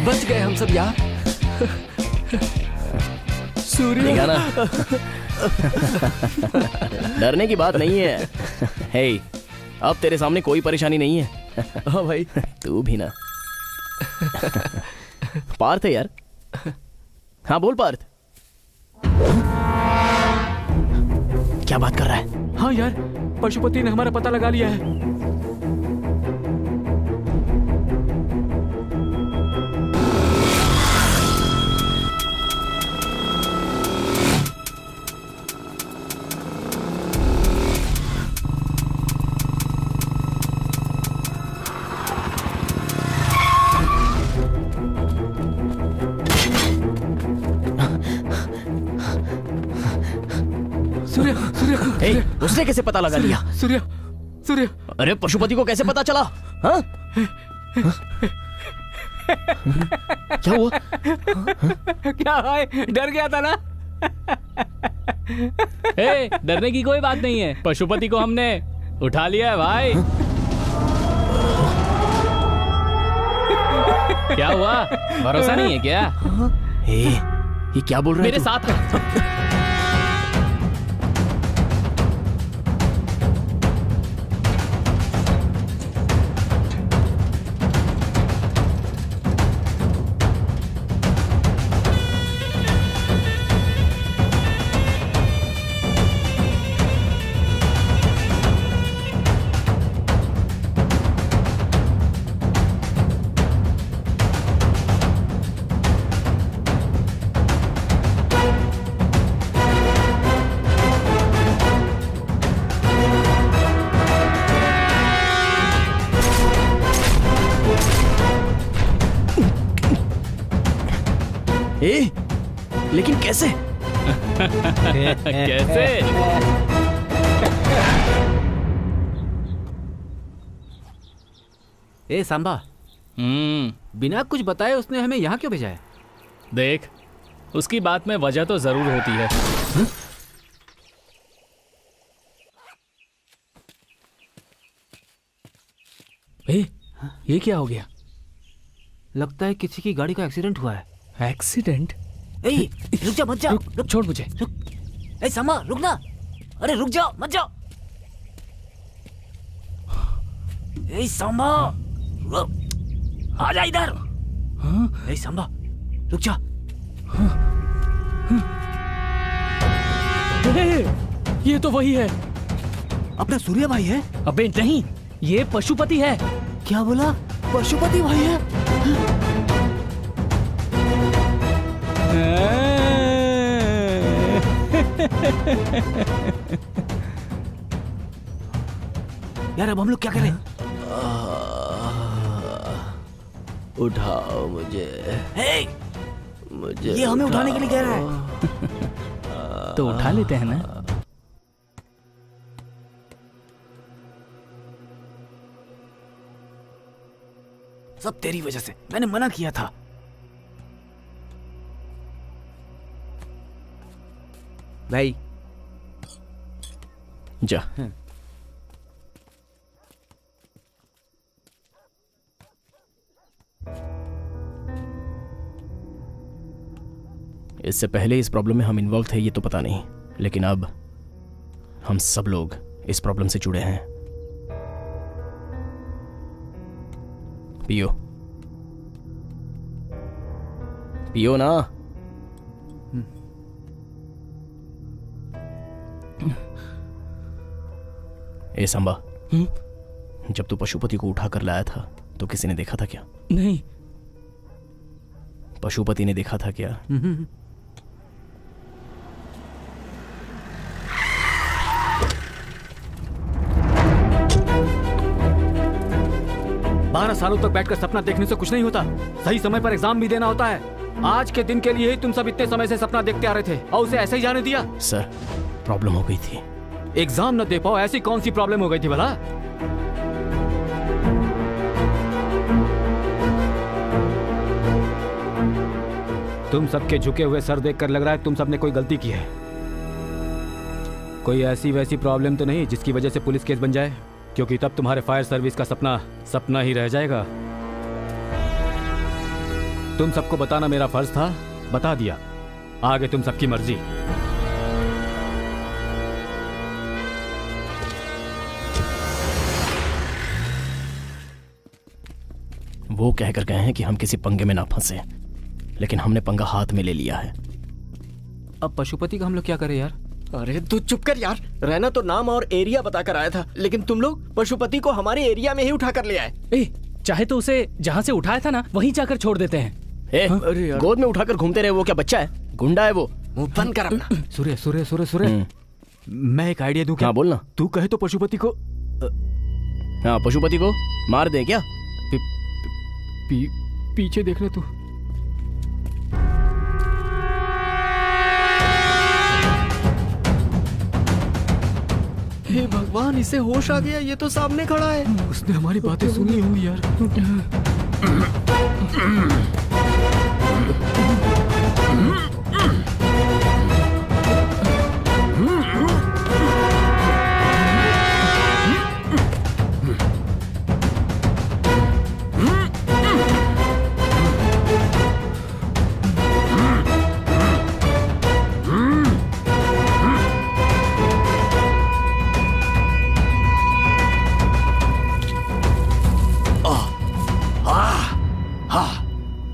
बच गए हम सब यार। सूर्य ना डरने की बात नहीं है। हे, अब तेरे सामने कोई परेशानी नहीं है। हाँ भाई। तू भी ना। पार्थ है यार। हाँ बोल पार्थ। क्या बात कर रहा है? हाँ यार, पशुपति ने हमारा पता लगा लिया है। सूर्य सूर्य उसने कैसे पता लगा लिया? सूर्य सूर्य अरे पशुपति को कैसे पता चला? हाँ? क्या हुआ? क्या भाई डर गया था ना? ए, डरने की कोई बात नहीं है, पशुपति को हमने उठा लिया है भाई। क्या हुआ, भरोसा नहीं है क्या? ये क्या बोल रहे हैं? मेरे साथ है। लेकिन कैसे? कैसे? ए सांबा, बिना कुछ बताए उसने हमें यहाँ क्यों भेजा है? देख, उसकी बात में वजह तो जरूर होती है। ये क्या हो गया? लगता है किसी की गाड़ी का एक्सीडेंट हुआ है। एक्सीडेंट? रुक जा, मत जा। रुक, छोड़ मुझे। रुक। सांबा रुक ना। अरे रुक जाओ, मत जाओ। सांबा आ जा इधर। सांबा रुक जा। ये तो वही है। अपना सूर्य भाई है? अबे नहीं, ये पशुपति है। क्या बोला? पशुपति भाई है? यार अब हम लोग क्या करें? उठाओ मुझे। मुझे ये हमें उठाने के लिए कह रहा है। तो उठा लेते हैं ना। सब तेरी वजह से, मैंने मना किया था। भाई जा। इससे पहले इस प्रॉब्लम में हम इन्वॉल्व थे ये तो पता नहीं, लेकिन अब हम सब लोग इस प्रॉब्लम से जुड़े हैं। पियो पियो ना। ए सांबा, जब तू पशुपति को उठा कर लाया था तो किसी ने देखा था क्या? नहीं। पशुपति ने देखा था क्या? 12 सालों तक बैठकर सपना देखने से कुछ नहीं होता। सही समय पर एग्जाम भी देना होता है। आज के दिन के लिए ही तुम सब इतने समय से सपना देखते आ रहे थे और उसे ऐसे ही जाने दिया? सर, प्रॉब्लम हो गई थी। एग्जाम न दे पाओ, ऐसी कौन सी प्रॉब्लम हो गई थी भला? तुम सबके झुके हुए सर देखकर लग रहा है तुम सबने कोई गलती की है। कोई ऐसी वैसी प्रॉब्लम तो नहीं जिसकी वजह से पुलिस केस बन जाए, क्योंकि तब तुम्हारे फायर सर्विस का सपना सपना ही रह जाएगा। तुम सबको बताना मेरा फर्ज था, बता दिया। आगे तुम सबकी मर्जी। वो कहकर गए हैं कि हम किसी पंगे में ना फंसे, लेकिन हमने पंगा हाथ में ले लिया है। अब पशुपति का हम लोग क्या करें यार? अरे तू चुप कर यार। रहना तो नाम और एरिया बताकर आया था, लेकिन तुम लोग पशुपति को हमारे एरिया में ही उठा कर ले आए। चाहे तो उसे जहाँ से उठाया था ना वहीं जाकर छोड़ देते हैं। गोद में उठाकर घूमते रहे, वो क्या बच्चा है? गुंडा है वो। मुंह बंद कर अपना। सूर्य सूर्य सूर्य सूर्य, मैं एक आइडिया दूं क्या? हाँ बोलना। तू कहे तो पशुपति को हाँ पशुपति को मार दे क्या? पीछे देखना तू। भगवान, इसे होश आ गया। ये तो सामने खड़ा है। उसने हमारी बातें सुनी होंगी यार।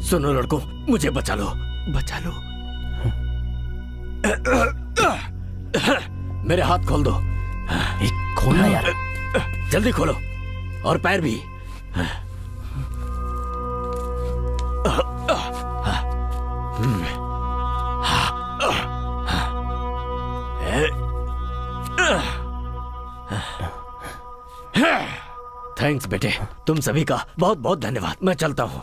सुनो लड़कों, मुझे बचा लो, बचा लो। मेरे हाथ खोल दो। खोलना यार, जल्दी खोलो, और पैर भी। थैंक्स बेटे, तुम सभी का बहुत बहुत धन्यवाद। मैं चलता हूँ।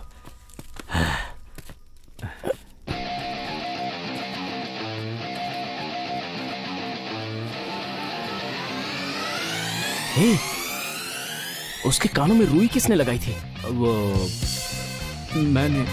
उसके कानों में रुई किसने लगाई थी? वो मैंने।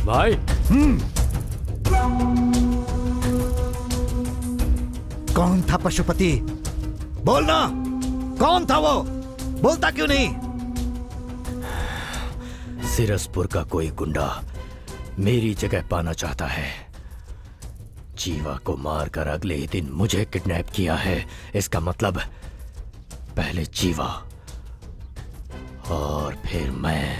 भाई। कौन था पशुपति? बोलना, कौन था वो? बोलता क्यों नहीं? सिरसपुर का कोई गुंडा मेरी जगह पाना चाहता है। जीवा को मारकर अगले ही दिन मुझे किडनैप किया है। इसका मतलब पहले जीवा और फिर मैं।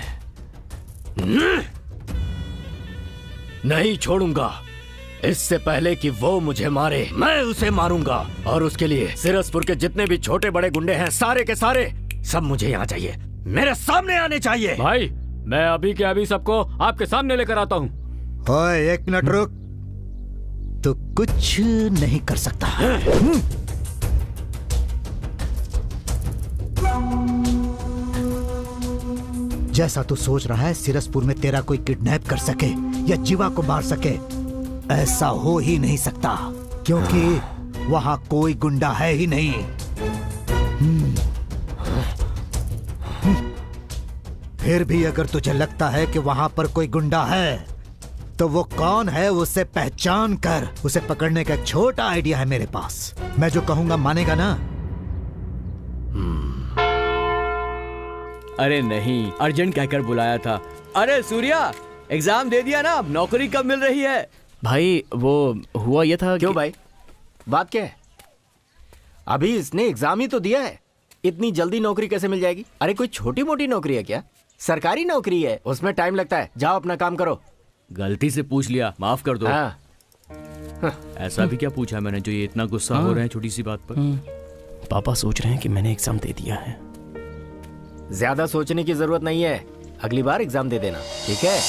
नहीं छोड़ूंगा। इससे पहले कि वो मुझे मारे, मैं उसे मारूंगा। और उसके लिए सिरसपुर के जितने भी छोटे बड़े गुंडे हैं, सारे के सारे सब मुझे यहाँ चाहिए, मेरे सामने आने चाहिए। भाई, मैं अभी के अभी सबको आपके सामने लेकर आता हूँ। ओए, एक मिनट रुक। तू कुछ नहीं कर सकता। जैसा तू सोच रहा है सिरसपुर में तेरा कोई किडनैप कर सके या जीवा को मार सके, ऐसा हो ही नहीं सकता, क्योंकि वहां कोई गुंडा है ही नहीं। फिर भी अगर तुझे लगता है कि वहां पर कोई गुंडा है, तो वो कौन है उसे पहचान कर उसे पकड़ने का एक छोटा आइडिया है मेरे पास। मैं जो कहूंगा मानेगा ना? अरे नहीं, अर्जेंट कहकर बुलाया था। अरे सूर्या, एग्जाम दे दिया ना, अब नौकरी कब मिल रही है? भाई वो हुआ ये था। क्यों भाई, बात क्या है? अभी इसने एग्जाम ही तो दिया है, इतनी जल्दी नौकरी कैसे मिल जाएगी? अरे कोई छोटी मोटी नौकरी है क्या? सरकारी नौकरी है, उसमें टाइम लगता है। जाओ अपना काम करो। गलती से पूछ लिया, माफ कर दो। हाँ। ऐसा भी क्या पूछा मैंने जो ये इतना गुस्सा हो रहे हैं छोटी सी बात पर? पापा सोच रहे हैं कि मैंने एग्जाम दे दिया है। ज्यादा सोचने की जरूरत नहीं है, अगली बार एग्जाम दे देना, ठीक है?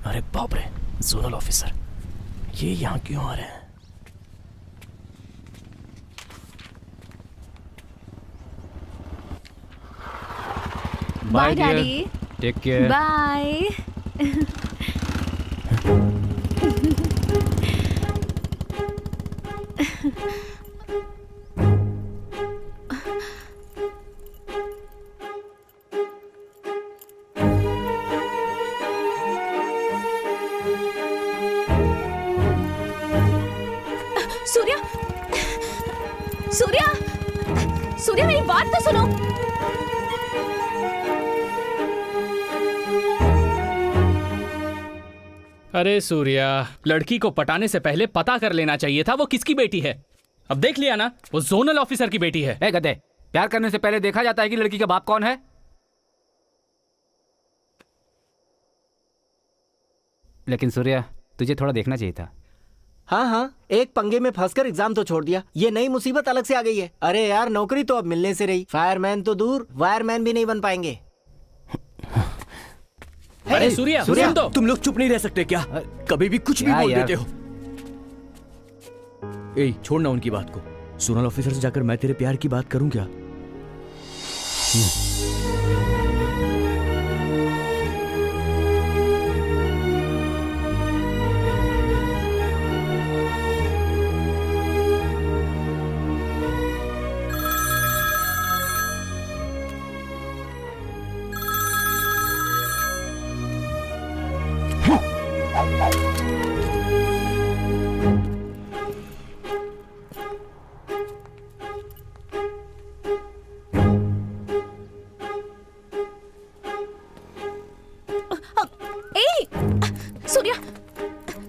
अरे बाप रे, जोनल ऑफिसर, ये यहाँ क्यों आ रहे हैं? Bye daddy. Take care. Bye. Surya, Surya, Surya, मेरी बात तो सुनो। अरे सूर्या, लड़की को पटाने से पहले पता कर लेना चाहिए था वो किसकी बेटी है। अब देख लिया ना, वो जोनल ऑफिसर की बेटी है। ए गधे, प्यार करने से पहले देखा जाता है कि लड़की का बाप कौन है? लेकिन सूर्या, तुझे थोड़ा देखना चाहिए था। हाँ, एक पंगे में फंसकर एग्जाम तो छोड़ दिया, ये नई मुसीबत अलग से आ गई है। अरे यार, नौकरी तो अब मिलने से रही, फायरमैन तो दूर, वायरमैन भी नहीं बन पाएंगे। अरे सूर्या, सुन तो। तुम लोग चुप नहीं रह सकते क्या? कभी भी कुछ भी बोल देते हो। ए, छोड़ना उनकी बात को। जोनल ऑफिसर से जाकर मैं तेरे प्यार की बात करूं क्या?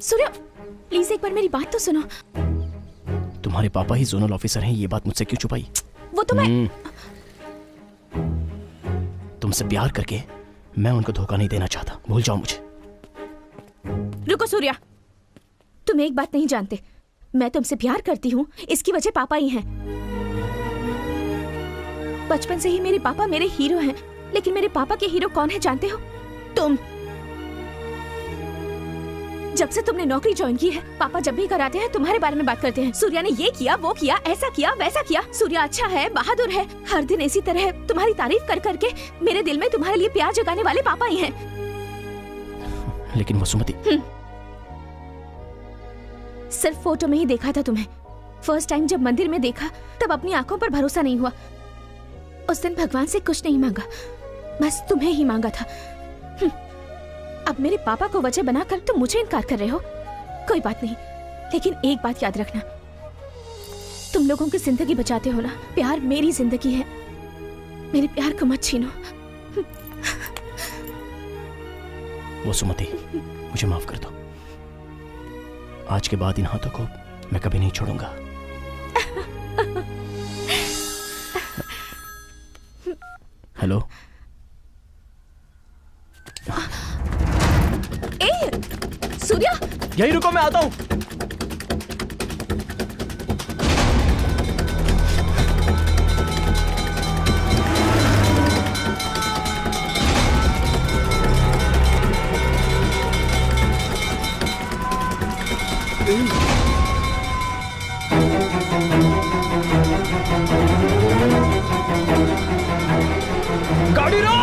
सूर्या, प्लीज एक बार मेरी बात तो सुनो। तुम्हारे पापा ही जोनल ऑफिसर हैं, ये बात मुझसे क्यों छुपाई? वो तो मैं तुमसे प्यार करके मैं उनको धोखा नहीं देना चाहता, भूल जाओ मुझे। रुको सूर्या, तुम एक बात नहीं जानते, मैं तुमसे प्यार करती हूँ, इसकी वजह पापा ही हैं। बचपन से ही मेरे पापा मेरे हीरो हैं, लेकिन मेरे पापा के हीरो कौन है जानते हो? तुम। जब से तुमने नौकरी ज्वाइन की है, पापा जब भी कराते हैं तुम्हारे बारे में बात करते हैं। सूर्या ने ये किया, वो किया, ऐसा किया, वैसा किया। सूर्या अच्छा है, बहादुर है। हर दिन इसी तरह तुम्हारी तारीफ कर करके मेरे दिल में तुम्हारे लिए प्यार जगाने वाले पापा ही हैं। लेकिन वसुमती, सिर्फ फोटो में ही देखा था तुम्हें। फर्स्ट टाइम जब मंदिर में देखा तब अपनी आंखों पर भरोसा नहीं हुआ। उस दिन भगवान से कुछ नहीं मांगा, बस तुम्हें ही मांगा था। अब मेरे पापा को वजह बनाकर तुम मुझे इनकार कर रहे हो। कोई बात नहीं, लेकिन एक बात याद रखना, तुम लोगों की जिंदगी बचाते हो ना। प्यार मेरी जिंदगी है, मेरे प्यार को मत छीनो। वसुमती, मुझे माफ कर दो। आज के बाद इन हाथों को मैं कभी नहीं छोड़ूंगा। हेलो, सूर्या, यही रुको, मैं आता हूं। गाड़ी रोक!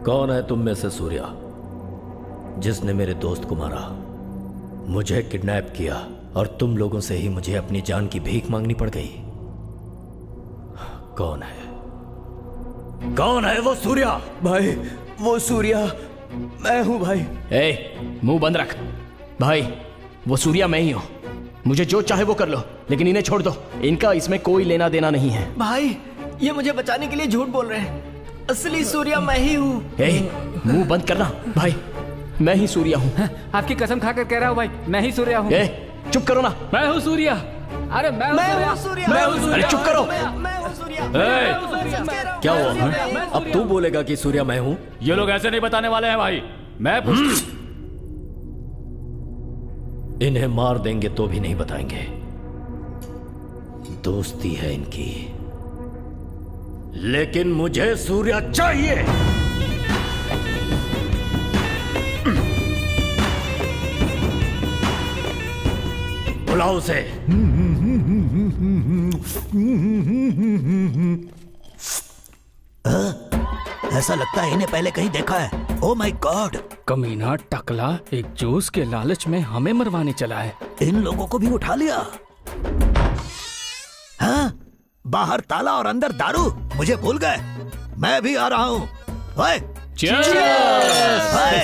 कौन है तुम में से सूर्या जिसने मेरे दोस्त को मारा, मुझे किडनैप किया और तुम लोगों से ही मुझे अपनी जान की भीख मांगनी पड़ गई? कौन है? कौन है वो सूर्या? भाई, वो सूर्या मैं हूं भाई। मुंह बंद रख भाई, वो सूर्या मैं ही हूं। मुझे जो चाहे वो कर लो, लेकिन इन्हें छोड़ दो, इनका इसमें कोई लेना देना नहीं है। भाई, ये मुझे बचाने के लिए झूठ बोल रहे हैं, असली सूर्या मैं ही हूँ। मुंह बंद करना भाई। मैं ही सूर्या हूँ। आपकी कसम खाकर कह रहा हूँ भाई, मैं ही सूर्या हूँ। चुप करो ना। मैं हूँ सूर्या। अरे मैं हूँ सूर्या। अरे चुप करो। क्या हुआ? अब तू बोलेगा कि सूर्या मैं हूँ? ये लोग ऐसे नहीं बताने वाले हैं भाई। मैं इन्हें मार देंगे तो भी नहीं बताएंगे। दोस्ती है इनकी, लेकिन मुझे सूर्या चाहिए। बुलाओ उसे। ऐसा लगता है इन्हें पहले कहीं देखा है। Oh my God! कमीना टकला एक जूस के लालच में हमें मरवाने चला है। इन लोगों को भी उठा लिया। हाँ? बाहर ताला और अंदर दारू। मुझे भूल गए। मैं भी आ रहा हूँ। ओए! Cheers! ओए!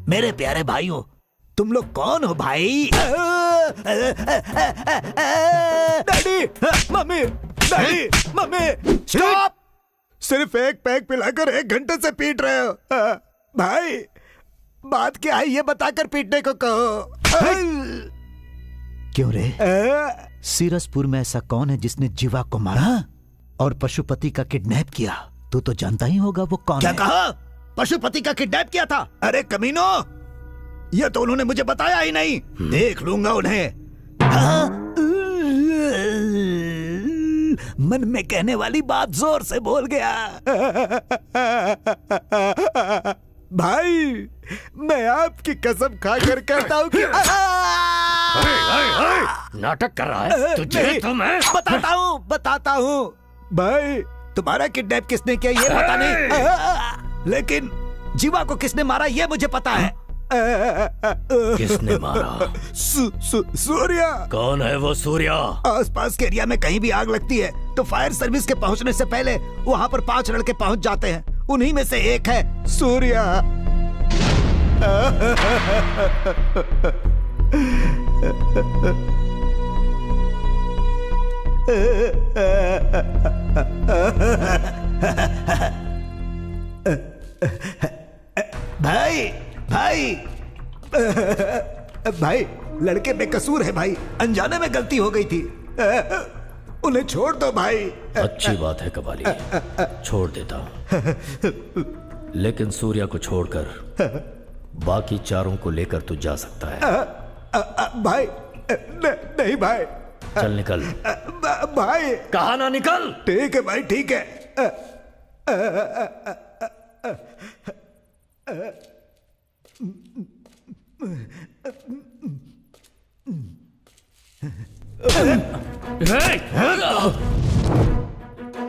मेरे प्यारे भाइयों, तुम लोग कौन हो भाई? Daddy, mummy, daddy, mummy, stop! सिर्फ एक पैक पिलाकर 1 घंटे से पीट रहे हो। भाई, बात क्या है ये बताकर पीटने को कहो। क्यों रे? सीरसपुर में ऐसा कौन है जिसने जीवा को मारा और पशुपति का किडनैप किया? तू तो जानता ही होगा वो कौन है। क्या कहा? पशुपति का किडनैप किया था? अरे कमीनो, ये तो उन्होंने मुझे बताया ही नहीं। देख लूंगा उन्हें। हाँ? मन में कहने वाली बात जोर से बोल गया। भाई, मैं आपकी कसम खाकर कहता हूँ कि नाटक कर रहा है तुझे तो मैं बताता हूँ। भाई, तुम्हारा किडनैप किसने किया ये पता नहीं, लेकिन जीवा को किसने मारा ये मुझे पता है। किसने मारा? सूर्या। कौन है वो सूर्या? आसपास के एरिया में कहीं भी आग लगती है तो फायर सर्विस के पहुंचने से पहले वहां पर 5 लड़के पहुंच जाते हैं। उन्हीं में से एक है सूर्या। भाई, भाई, भाई, लड़के बेकसूर है भाई। अनजाने में गलती हो गई थी। उन्हें छोड़ दो भाई। अच्छी बात है कबाली, छोड़ देता हूं। लेकिन सूर्या को छोड़कर बाकी चारों को लेकर तू जा सकता है। भाई, नहीं भाई। चल निकल। भाई, कहा ना निकल। ठीक है भाई, ठीक है।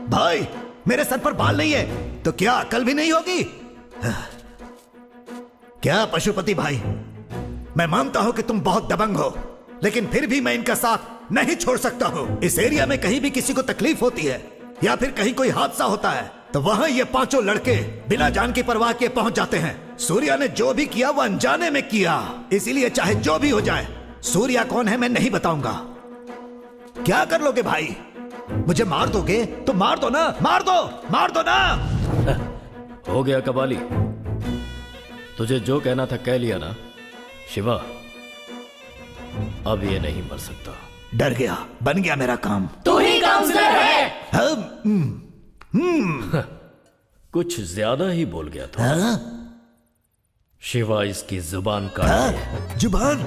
भाई, मेरे सर पर बाल नहीं है तो क्या अकल भी नहीं होगी? क्या पशुपति भाई, मैं मानता हूं कि तुम बहुत दबंग हो, लेकिन फिर भी मैं इनका साथ नहीं छोड़ सकता हूं। इस एरिया में कहीं भी किसी को तकलीफ होती है या फिर कहीं कोई हादसा होता है तो वहां ये 5 लड़के बिना जान की परवाह किए पहुंच जाते हैं। सूर्या ने जो भी किया वो अनजाने में किया, इसीलिए चाहे जो भी हो जाए, सूर्या कौन है मैं नहीं बताऊंगा। क्या कर लोगे भाई? मुझे मार दोगे तो मार दो ना, मार दो ना। हो गया कबाली, तुझे जो कहना था कह लिया ना। शिवा, अब ये नहीं मर सकता। डर गया, बन गया मेरा काम। तू ही काउंसलर है। कुछ ज्यादा ही बोल गया था। शिवा, इसकी जुबान काट। जुबान?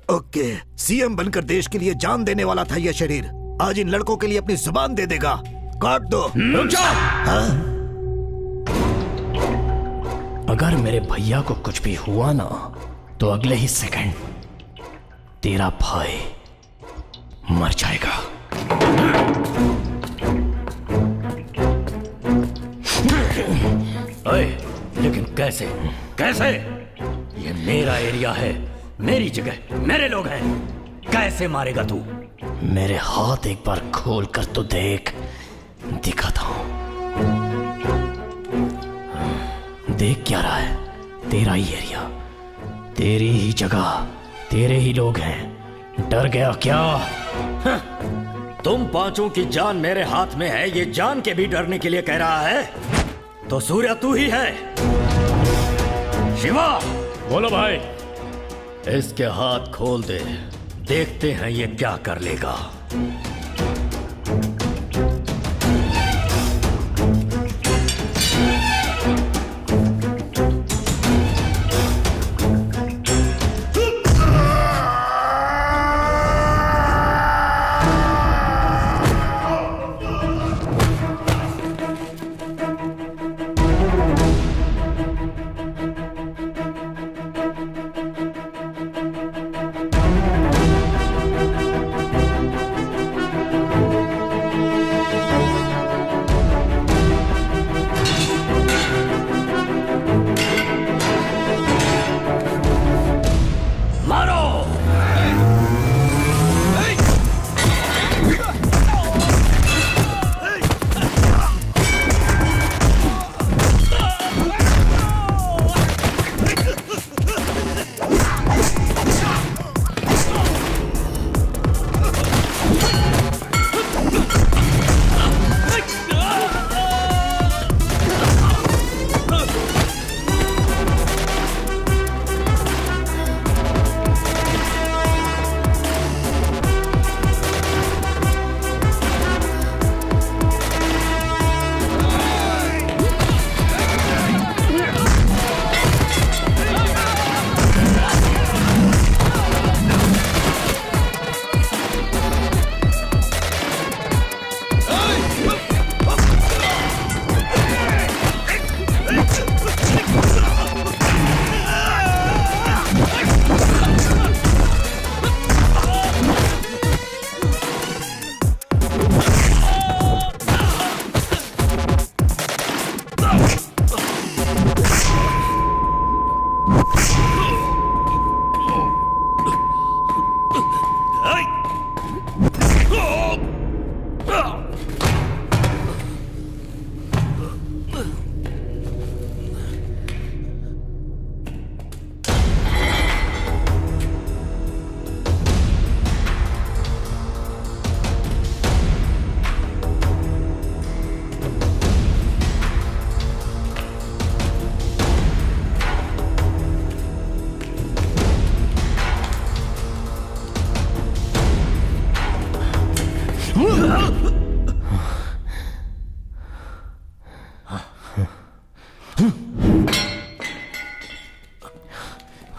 ओके, सीएम बनकर देश के लिए जान देने वाला था यह शरीर, आज इन लड़कों के लिए अपनी जुबान दे देगा। काट दो। रुक जाओ। अगर मेरे भैया को कुछ भी हुआ ना तो अगले ही सेकंड तेरा भाई मर जाएगा। अरे, लेकिन कैसे? कैसे? ये मेरा एरिया है, मेरी जगह, मेरे लोग हैं। कैसे मारेगा तू? मेरे हाथ एक बार खोल कर तो देख, दिखाता हूं। देख क्या रहा है? तेरा ही एरिया, तेरी ही जगह, तेरे ही लोग हैं। डर गया क्या? तुम पांचों की जान मेरे हाथ में है, ये जान के भी डरने के लिए कह रहा है? तो सूर्य तू ही है। शिवा, बोलो भाई। इसके हाथ खोल दे, देखते हैं ये क्या कर लेगा।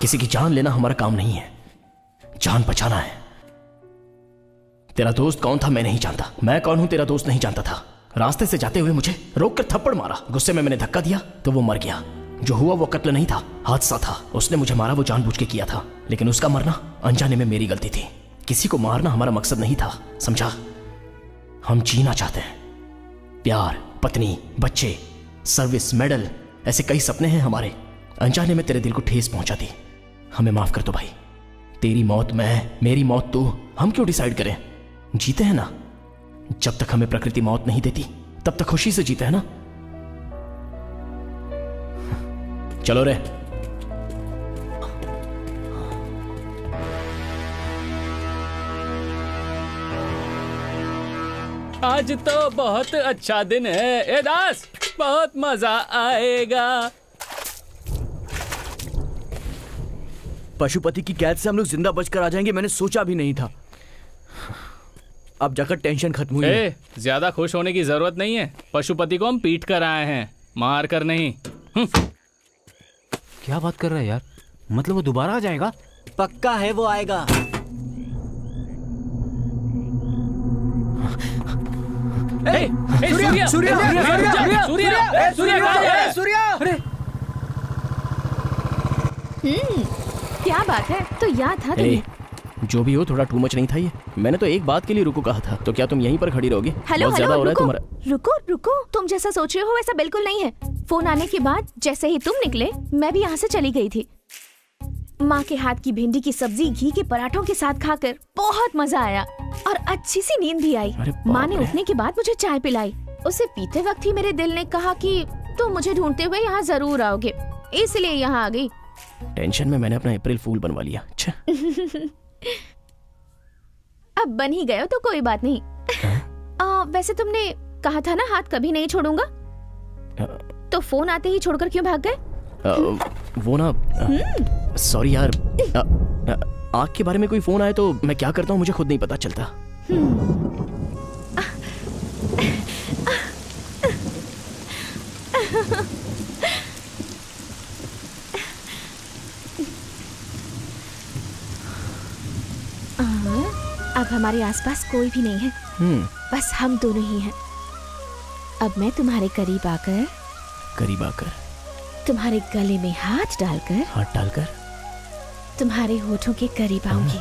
किसी की जान लेना हमारा काम नहीं है, जान बचाना है। तेरा दोस्त कौन था मैं नहीं जानता, मैं कौन हूं तेरा दोस्त नहीं जानता था। रास्ते से जाते हुए मुझे रोक कर थप्पड़ मारा, गुस्से में मैंने धक्का दिया तो वो मर गया। जो हुआ वो कत्ल नहीं था, हादसा था। उसने मुझे मारा, वो जानबूझ के किया था, लेकिन उसका मरना अनजाने में मेरी गलती थी। किसी को मारना हमारा मकसद नहीं था, समझा? हम जीना चाहते हैं, प्यार, पत्नी, बच्चे, सर्विस, मेडल, ऐसे कई सपने हैं हमारे। अनजाने में तेरे दिल को ठेस पहुंचा दी, हमें माफ कर दो भाई। तेरी मौत मैं, मेरी मौत तू, हम क्यों डिसाइड करें? जीते हैं ना, जब तक हमें प्रकृति मौत नहीं देती तब तक खुशी से जीते हैं ना। चलो रे। आज तो बहुत अच्छा दिन है ए दास, बहुत मजा आएगा। पशुपति की कैद से हम लोग जिंदा बचकर आ जाएंगे, मैंने सोचा भी नहीं था। अब जाकर टेंशन खत्म हुई है। ज्यादा खुश होने की जरूरत नहीं है, पशुपति को हम पीट कर आए हैं, मार कर नहीं। क्या बात कर रहा है यार, मतलब वो दोबारा आ जाएगा? पक्का है वो आएगा। सूर्या, सूर्या, सूर्या, सूर्या, सूर्या, सूर्या। क्या बात है, तो याद था तुम्हें? जो भी हो, थोड़ा टू मच नहीं था ये? मैंने तो एक बात के लिए रुको कहा था, तो क्या तुम यहीं पर खड़ी रहोगे? हेलो बहुत ज्यादा हो रहा है तुम्हारा। रुको रुको, तुम जैसा सोच रहे हो वैसा बिल्कुल नहीं है। फोन आने के बाद जैसे ही तुम निकले मैं भी यहाँ से चली गई थी। माँ के हाथ की भिंडी की सब्जी घी के पराठों के साथ खाकर बहुत मजा आया। और अच्छी सी नींद भी आई। माँ ने उठने के बाद मुझे चाय पिलाई। उसे पीते वक्त ही मेरे दिल ने कहा कि तुम मुझे ढूंढते हुए यहाँ जरूर आओगे, इसलिए यहाँ आ गई। टेंशन में मैंने अपना अप्रैल फूल बनवा लिया। अच्छा। अब बन ही गए हो तो कोई बात नहीं। वैसे तुमने कहा था ना हाथ कभी नहीं छोड़ूंगा, तो फोन आते ही छोड़कर क्यों भाग गए? वो ना, सॉरी यार, आग के बारे में कोई फोन आए तो मैं क्या करता हूँ मुझे खुद नहीं पता चलता। अब हमारे आसपास कोई भी नहीं है, बस हम दोनों ही हैं। अब मैं तुम्हारे करीब आकर तुम्हारे गले में हाथ डालकर तुम्हारे होठों के करीब आऊंगी।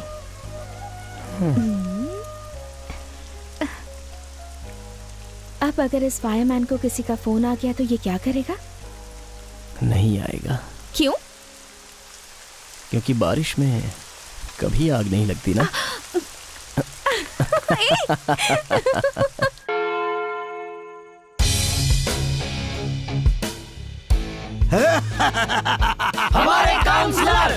अब अगर इस फायरमैन को किसी का फोन आ गया तो ये क्या करेगा? नहीं आएगा। क्यों? क्योंकि बारिश में कभी आग नहीं लगती ना। हमारे काउंसलर।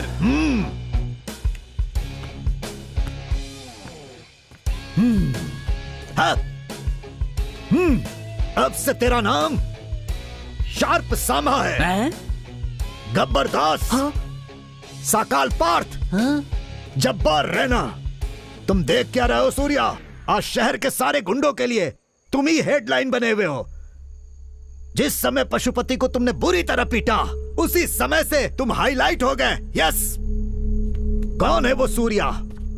अब से तेरा नाम शार्प सामा है। गब्बर दास, साकाल पार्थ, जब्बार रैना। तुम देख क्या रहे हो सूर्या? आज शहर के सारे गुंडों के लिए तुम ही हेडलाइन बने हुए हो। जिस समय पशुपति को तुमने बुरी तरह पीटा, उसी समय से तुम हाईलाइट हो गए। यस। कौन है वो सूर्या?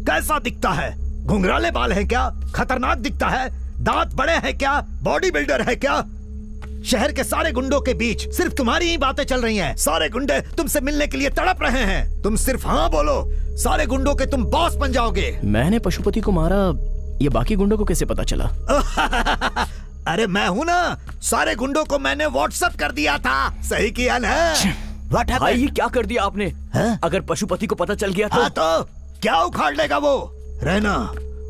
कैसा दिखता है? घुंघराले बाल हैं क्या? खतरनाक दिखता है? दांत बड़े हैं क्या? बॉडी बिल्डर है क्या? शहर के सारे गुंडों के बीच सिर्फ तुम्हारी ही बातें चल रही हैं। सारे गुंडे तुमसे मिलने के लिए तड़प रहे हैं। तुम सिर्फ हाँ बोलो, सारे गुंडों के तुम बॉस बन जाओगे। मैंने पशुपति को मारा, ये बाकी गुंडों को कैसे पता चला? अरे मैं हूँ ना, सारे गुंडों को मैंने व्हाट्सएप कर दिया था। सही किया ना? भाई ये क्या कर दिया आपने? अगर पशुपति को पता चल गया तो क्या उखाड़ लेगा वो? रहना,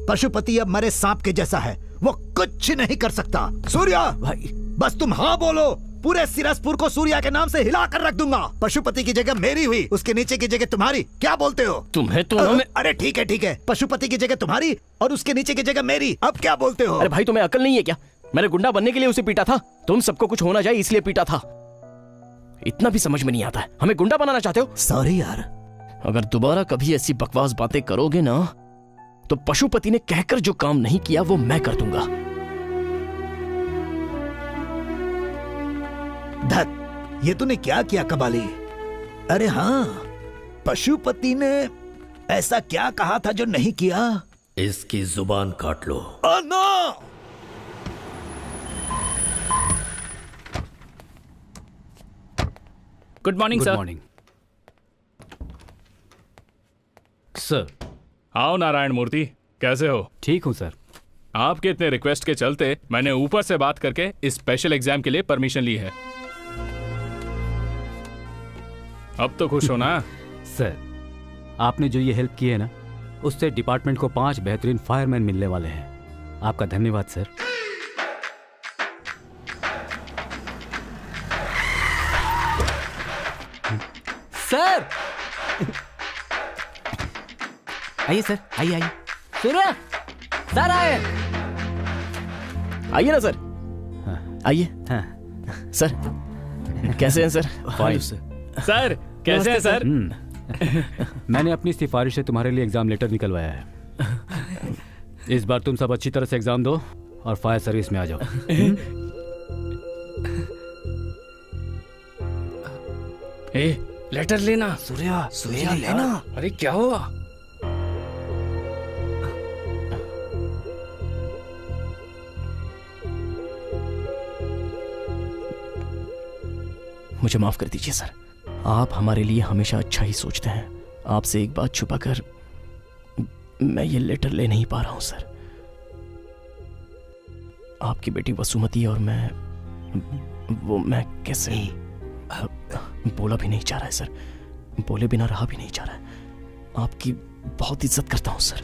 पशुपति अब मरे सांप के जैसा है, वो कुछ नहीं कर सकता। सूर्या भाई, बस तुम हाँ बोलो, पूरे सिरसपुर को सूर्या के नाम से हिला कर रख दूंगा। पशुपति की जगह मेरी हुई, उसके नीचे की जगह तुम्हारी। क्या बोलते हो? तुम्हें तो अरे ठीक है, पशुपति की जगह तुम्हारी और उसके नीचे की जगह मेरी। अब क्या बोलते हो? अरे भाई तुम्हें अकल नहीं है क्या? मैंने गुंडा बनने के लिए उसे पीटा था, तुम सबको कुछ होना चाहिए इसलिए पीटा था। इतना भी समझ में नहीं आता है। हमें गुंडा बनाना चाहते हो? सॉरी यार। अगर दोबारा कभी ऐसी बकवास बातें करोगे ना, तो पशुपति ने कहकर जो काम नहीं किया वो मैं कर दूंगा। धत, ये तूने क्या किया कबाली? अरे हाँ, पशुपति ने ऐसा क्या कहा था जो नहीं किया? इसकी जुबान काट लो। No! Good morning sir. Good morning sir. आओ नारायण मूर्ति, कैसे हो? ठीक हूँ सर। आपके इतने रिक्वेस्ट के चलते मैंने ऊपर से बात करके इस स्पेशल एग्जाम के लिए परमिशन ली है। अब तो खुश हो ना? सर, आपने जो ये हेल्प की है ना, उससे डिपार्टमेंट को 5 बेहतरीन फायरमैन मिलने वाले हैं। आपका धन्यवाद सर। सर आइए सर, आइए। सूर्य सर आए। आइए ना सर। आइए। सर कैसे हैं सर? फाइन सर कैसे हैं सर? मैंने अपनी सिफारिश से तुम्हारे लिए एग्जाम लेटर निकलवाया है। इस बार तुम सब अच्छी तरह से एग्जाम दो और फायर सर्विस में आ जाओ। लेटर लेना। सूर्या लेना। अरे क्या हुआ? मुझे माफ कर दीजिए सर, आप हमारे लिए हमेशा अच्छा ही सोचते हैं। आपसे एक बात छुपाकर मैं ये लेटर ले नहीं पा रहा हूं सर। आपकी बेटी वसुमती और मैं कैसे बोला भी नहीं चाह रहा है सर, बोले बिना रहा भी नहीं जा रहा है। आपकी बहुत इज्जत करता हूं सर।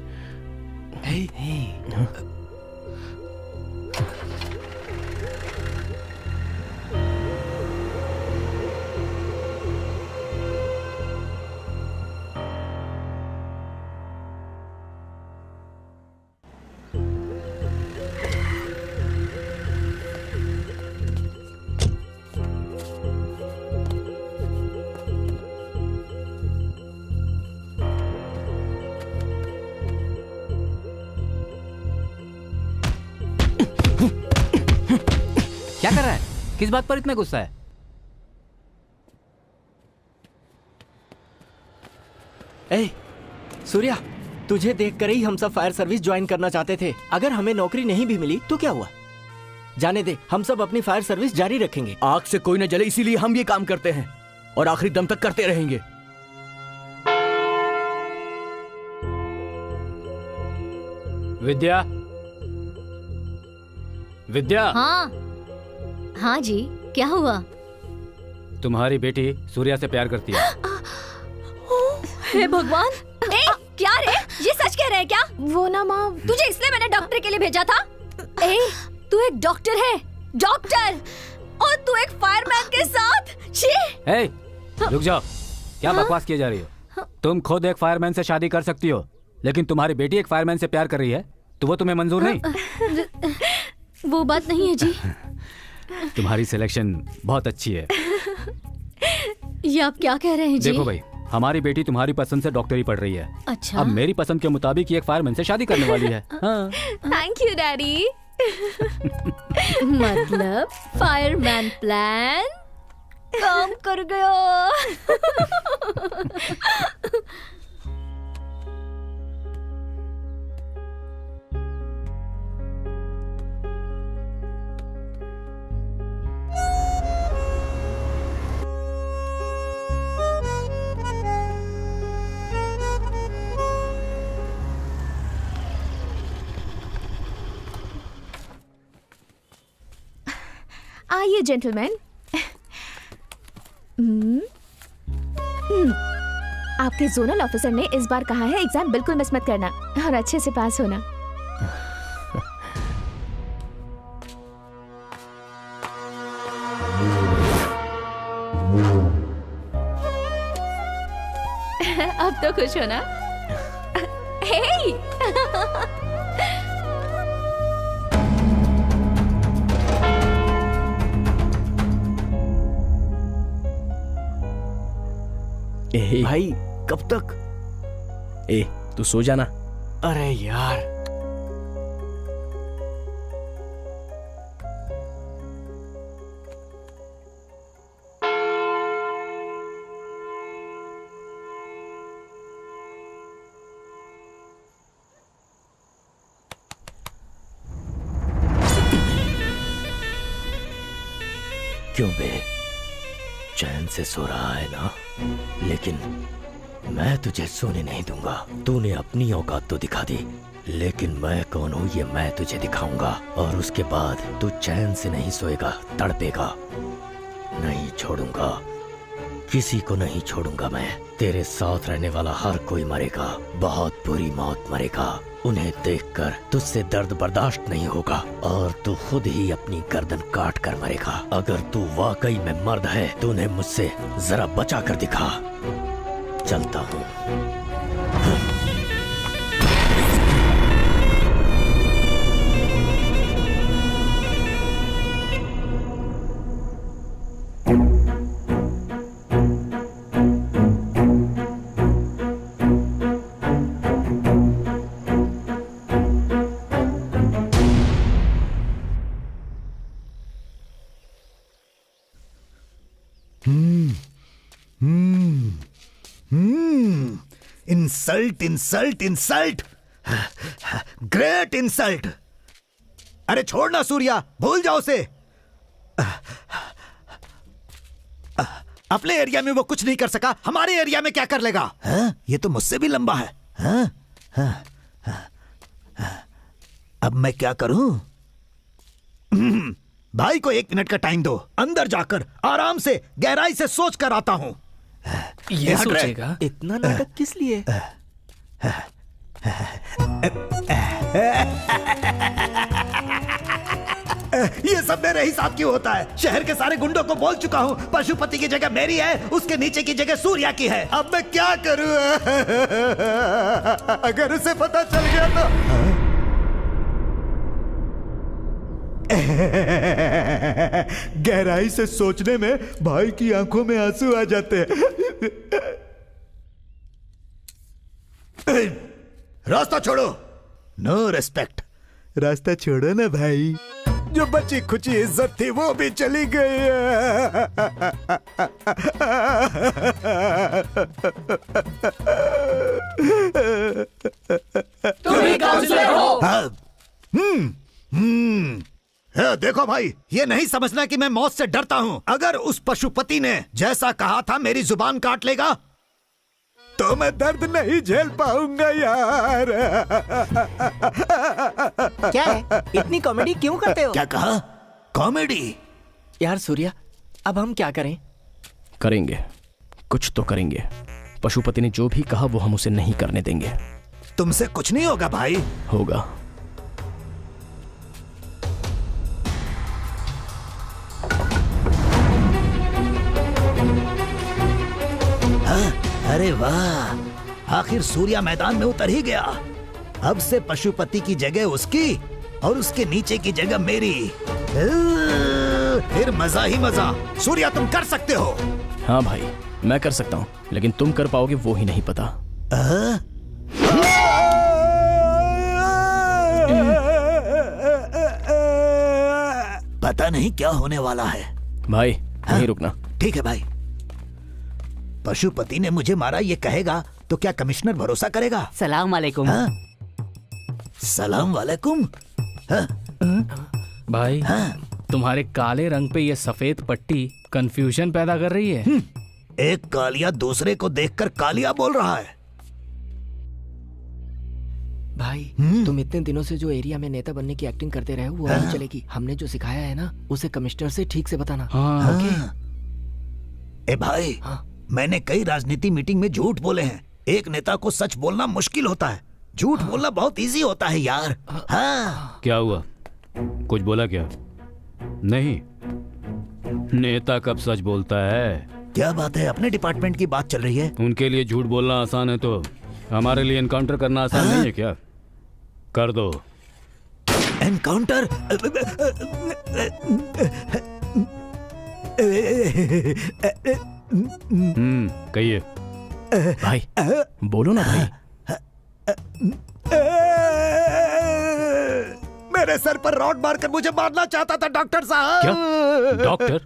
क्या कर रहा है? किस बात पर इतना गुस्सा है? ए, सूर्या, तुझे देखकर ही हम सब फायर सर्विस ज्वाइन करना चाहते थे। अगर हमें नौकरी नहीं भी मिली तो क्या हुआ? जाने दे, हम सब अपनी फायर सर्विस जारी रखेंगे। आग से कोई न जले, इसीलिए हम ये काम करते हैं और आखिरी दम तक करते रहेंगे। विद्या, विद्या। हाँ हाँ जी, क्या हुआ? तुम्हारी बेटी सूर्या से प्यार करती है। हे भगवान! ए, क्या रे? ये सच कह रहे हैं क्या? वो ना माँ, तुझे इसलिए मैंने डॉक्टर के लिए भेजा था। ए, तू एक डॉक्टर है, डॉक्टर, और तू एक फायरमैन के साथ। छी! ए, रुक जाओ, क्या बकवास किए जा रही हो? तुम खुद एक फायरमैन से शादी कर सकती हो, लेकिन तुम्हारी बेटी एक फायरमैन से प्यार कर रही है तो वो तुम्हें मंजूर नहीं? वो बात नहीं है जी। तुम्हारी सिलेक्शन बहुत अच्छी है। ये आप क्या कह रहे हैं जी? देखो भाई, हमारी बेटी तुम्हारी पसंद से डॉक्टरी पढ़ रही है। अच्छा। अब मेरी पसंद के मुताबिक एक फायरमैन से शादी करने वाली है। हाँ। Thank you daddy. मतलब फायरमैन प्लान काम कर गया। आइए जेंटलमैन। आपके जोनल ऑफिसर ने इस बार कहा है एग्जाम बिल्कुल मिस मत करना और अच्छे से पास होना। अब तो खुश हो ना? हे! भाई कब तक? तू सो जाना। अरे यार, क्यों बे, चैन से सो रहा है ना? लेकिन मैं तुझे सोने नहीं दूंगा। तूने अपनी औकात तो दिखा दी, लेकिन मैं कौन हूँ ये मैं तुझे दिखाऊंगा। और उसके बाद तू चैन से नहीं सोएगा, तड़पेगा। नहीं छोड़ूंगा, किसी को नहीं छोड़ूंगा मैं। तेरे साथ रहने वाला हर कोई मरेगा, बहुत बुरी मौत मरेगा। उन्हें देखकर तुझसे दर्द बर्दाश्त नहीं होगा और तू खुद ही अपनी गर्दन काट कर मरेगा। अगर तू वाकई में मर्द है तो उन्हें मुझसे जरा बचा कर दिखा। चलता हूँ। Insult insult insult, great insult. अरे छोड़ना सूर्या, भूल जाओ उसे। अपने एरिया में वो कुछ नहीं कर सका, हमारे एरिया में क्या कर लेगा? ये तो मुझसे भी लंबा है। अब मैं क्या करूं? भाई को 1 मिनट का टाइम दो, अंदर जाकर आराम से गहराई से सोच कर आता हूं। ये सोचेगा। इतना नाटक किस लिए? ये सब मेरे हिसाब क्यों होता है? शहर के सारे गुंडों को बोल चुका हूँ, पशुपति की जगह मेरी है, उसके नीचे की जगह सूर्या की है। अब मैं क्या करूँ? अगर उसे पता चल गया तो। गहराई से सोचने में भाई की आंखों में आंसू आ जाते हैं। रास्ता छोड़ो। No respect. रास्ता छोड़ो ना भाई। जो बची खुची इज्जत थी वो भी चली गई है। तुम ही काउंसलर हो। देखो भाई, ये नहीं समझना कि मैं मौत से डरता हूँ। अगर उस पशुपति ने जैसा कहा था मेरी जुबान काट लेगा तो मैं दर्द नहीं झेल पाऊंगा यार। क्या है? इतनी कॉमेडी क्यों करते हो? क्या कहा? कॉमेडी? यार सूर्या, अब हम क्या करें? करेंगे, कुछ तो करेंगे। पशुपति ने जो भी कहा वो हम उसे नहीं करने देंगे। तुमसे कुछ नहीं होगा भाई। होगा। अरे वाह, आखिर सूर्या मैदान में उतर ही गया। अब से पशुपति की जगह उसकी और उसके नीचे की जगह मेरी। फिर मजा ही मजा। सूर्या, तुम कर सकते हो। हाँ भाई, मैं कर सकता हूँ, लेकिन तुम कर पाओगे वो ही नहीं पता। पता नहीं क्या होने वाला है। भाई नहीं रुकना। ठीक है भाई। पशुपति ने मुझे मारा ये कहेगा तो क्या कमिश्नर भरोसा करेगा? सलाम वालेकुम। सलाम वालेकुम। भाई तुम्हारे काले रंग पे ये सफेद पट्टी कंफ्यूजन पैदा कर रही है। एक कालिया दूसरे को देखकर कालिया बोल रहा है। भाई तुम इतने दिनों से जो एरिया में नेता बनने की एक्टिंग करते रहे हो वो नहीं चलेगी। हमने जो सिखाया है ना उसे कमिश्नर से ठीक से बताना। ए भाई, मैंने कई राजनीति मीटिंग में झूठ बोले हैं। एक नेता को सच बोलना मुश्किल होता है, झूठ बोलना बहुत इजी होता है यार। हाँ। क्या हुआ? कुछ बोला क्या? नहीं, नेता कब सच बोलता है? क्या बात है, अपने डिपार्टमेंट की बात चल रही है। उनके लिए झूठ बोलना आसान है तो हमारे लिए एनकाउंटर करना आसान नहीं है क्या? कर दो। एनकाउंटर? कहिए। भाई बोलो ना भाई। मेरे सर पर रॉड मारकर मुझे मारना चाहता था डॉक्टर साहब। क्या? डॉक्टर?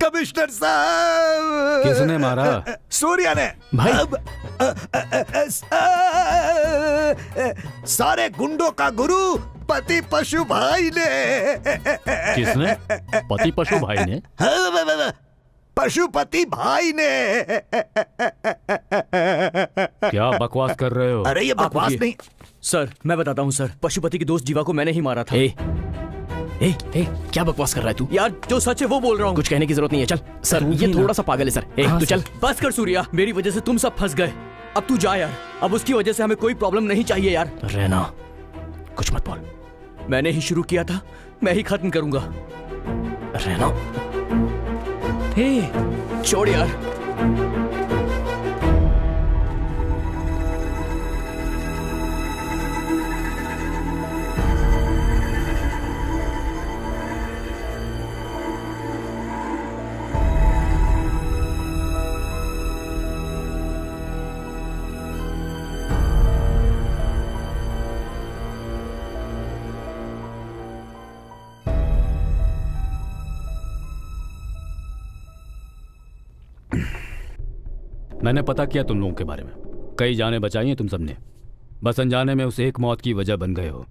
कमिश्नर साहब। किसने मारा? सूर्या ने। भाई सारे गुंडों का गुरु पति पशु भाई ने। किसने? पति पशु भाई ने? पशुपति भाई ने। क्या बकवास कर रहे हो? अरे ये बकवास नहीं। सर मैं बताता हूँ सर, पशुपति के दोस्त जीवा को मैंने ही मारा था। ए, क्या बकवास कर रहा है तू? यार जो सच है वो बोल रहा हूँ। कुछ कहने की जरूरत नहीं है, चल। सर ये थोड़ा सा पागल है सर। तू चल। बस कर सूर्या, मेरी वजह से तुम सब फंस गए। अब तू जा यार, अब उसकी वजह से हमें कोई प्रॉब्लम नहीं चाहिए यार। रहना, कुछ मत बोल। मैंने ही शुरू किया था, मैं ही खत्म करूंगा। रहना। छोड़ यार। मैंने पता किया तुम लोगों के बारे में। कई जाने बचाई हैं तुम सबने, बस अनजाने में उस एक मौत की वजह बन गए हो।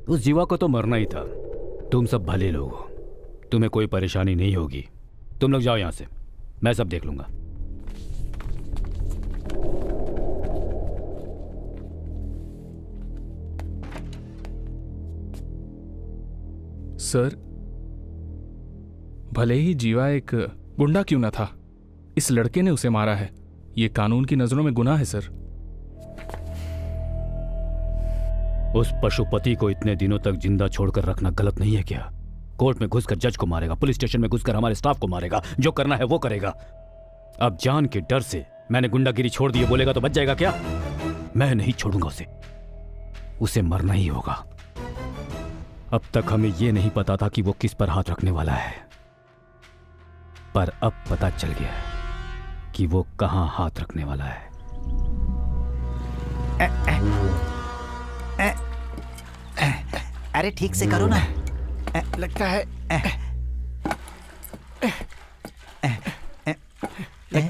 उस जीवा को तो मरना ही था। तुम सब भले लोग हो, तुम्हें कोई परेशानी नहीं होगी। तुम लोग जाओ यहां से, मैं सब देख लूंगा। सर, भले ही जीवा एक गुंडा क्यों ना था, इस लड़के ने उसे मारा है। ये कानून की नजरों में गुनाह है सर। उस पशुपति को इतने दिनों तक जिंदा छोड़कर रखना गलत नहीं है क्या? कोर्ट में घुसकर जज को मारेगा, पुलिस स्टेशन में घुसकर हमारे स्टाफ को मारेगा, जो करना है वो करेगा। अब जान के डर से मैंने गुंडागिरी छोड़ दी बोलेगा तो बच जाएगा क्या? मैं नहीं छोड़ूंगा उसे मरना ही होगा। अब तक हमें यह नहीं पता था कि वो किस पर हाथ रखने वाला है, पर अब पता चल गया कि वो कहां हाथ रखने वाला है। अरे ठीक से करो ना। लगता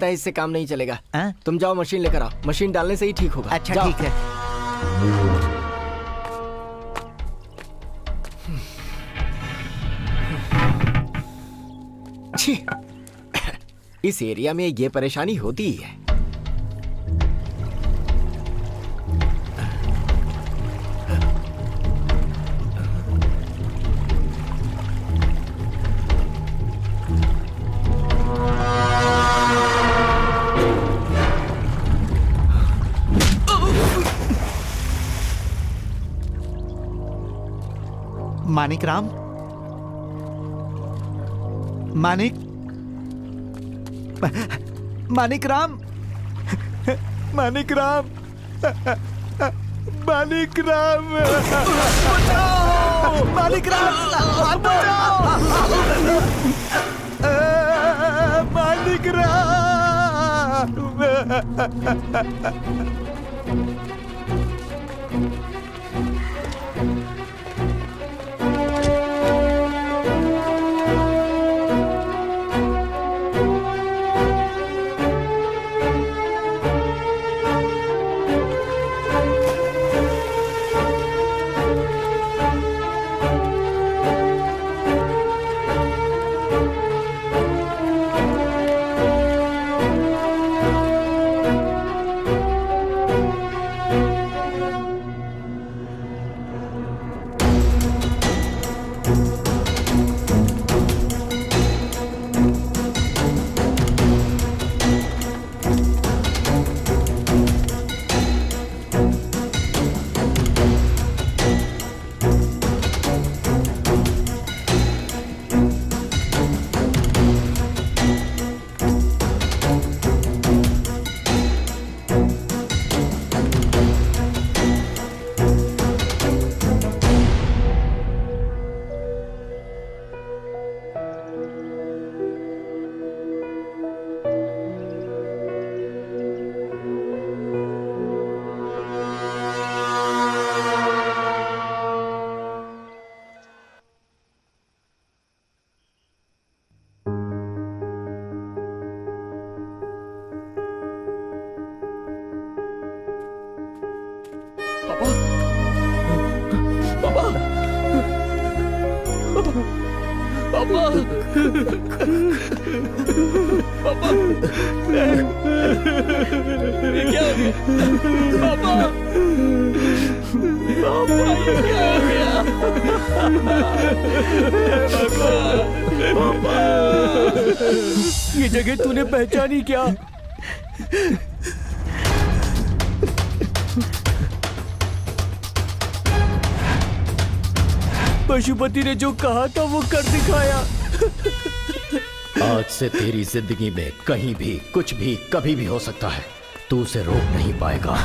है इससे काम नहीं चलेगा। तुम जाओ मशीन लेकर आओ, मशीन डालने से ही ठीक होगा। अच्छा ठीक है। इस एरिया में ये परेशानी होती ही है। मानिक राम, मानिक राम, मानिक राम, मानिक राम, मानिक राम, मानिक राम। ये जगह तूने पहचानी क्या? पशुपति ने जो कहा था वो कर दिखाया। आज से तेरी जिंदगी में कहीं भी कुछ भी कभी भी हो सकता है, तू उसे रोक नहीं पाएगा।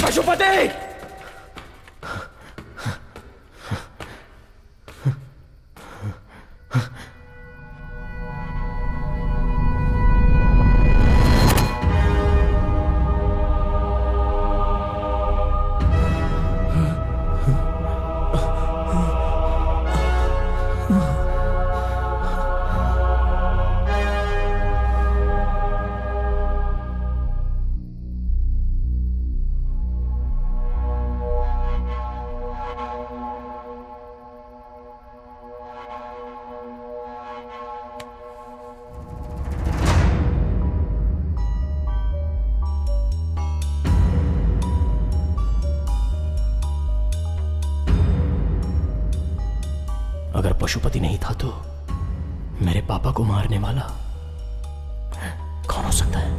पशुपति! अगर पशुपति नहीं था तो मेरे पापा को मारने वाला कौन हो सकता है?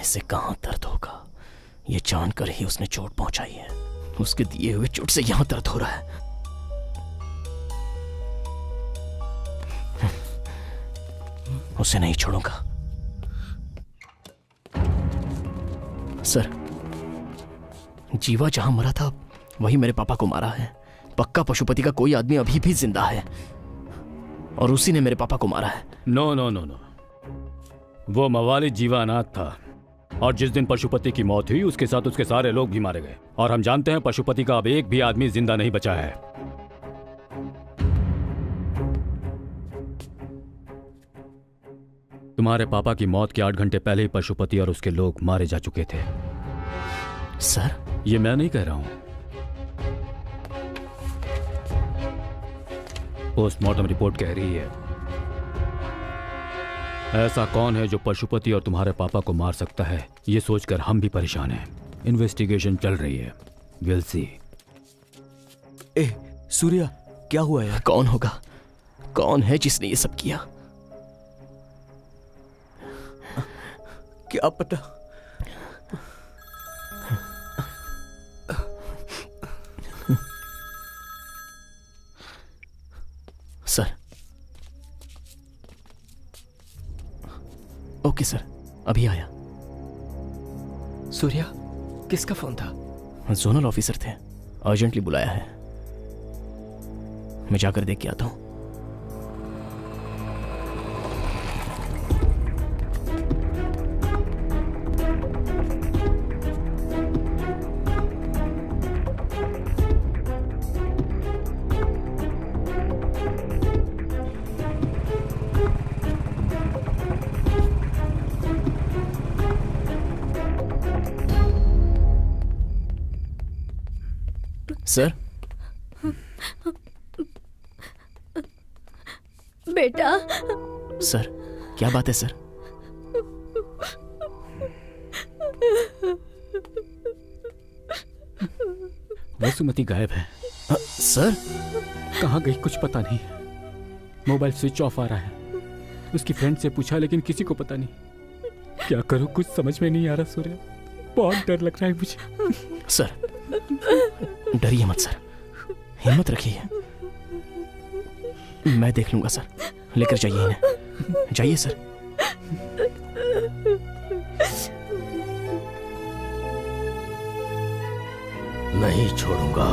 से कहां दर्द होगा ये जानकर ही उसने चोट पहुंचाई है। उसके दिए हुए चोट से यहां दर्द हो रहा है। उसे नहीं छोड़ूंगा। सर, जीवा जहां मरा था वही मेरे पापा को मारा है। पक्का पशुपति का कोई आदमी अभी भी जिंदा है और उसी ने मेरे पापा को मारा है। नो नो नो नो, वो मवाली जीवा अनाथ था और जिस दिन पशुपति की मौत हुई उसके साथ उसके सारे लोग भी मारे गए। और हम जानते हैं पशुपति का अब एक भी आदमी जिंदा नहीं बचा है। तुम्हारे पापा की मौत के 8 घंटे पहले ही पशुपति और उसके लोग मारे जा चुके थे। सर, ये मैं नहीं कह रहा हूं, पोस्टमार्टम रिपोर्ट कह रही है। ऐसा कौन है जो पशुपति और तुम्हारे पापा को मार सकता है, ये सोचकर हम भी परेशान हैं। इन्वेस्टिगेशन चल रही है, विल सी। ए सूर्या, क्या हुआ यार? कौन होगा? कौन है जिसने ये सब किया? क्या पता। सर, ओके सर, अभी आया। सूर्या, किसका फोन था? जोनल ऑफिसर थे, अर्जेंटली बुलाया है। मैं जाकर देख के आता हूं। सर, बेटा। सर, क्या बात है सर? वसुमती गायब है। सर, कहाँ गई कुछ पता नहीं। मोबाइल स्विच ऑफ आ रहा है। उसकी फ्रेंड से पूछा लेकिन किसी को पता नहीं। क्या करूं, कुछ समझ में नहीं आ रहा सूर्या। बहुत डर लग रहा है मुझे। सर, डरिए मत सर, हिम्मत रखिए। मैं देख लूंगा सर। लेकर जाइए इन्हें। जाइए सर। नहीं छोड़ूंगा,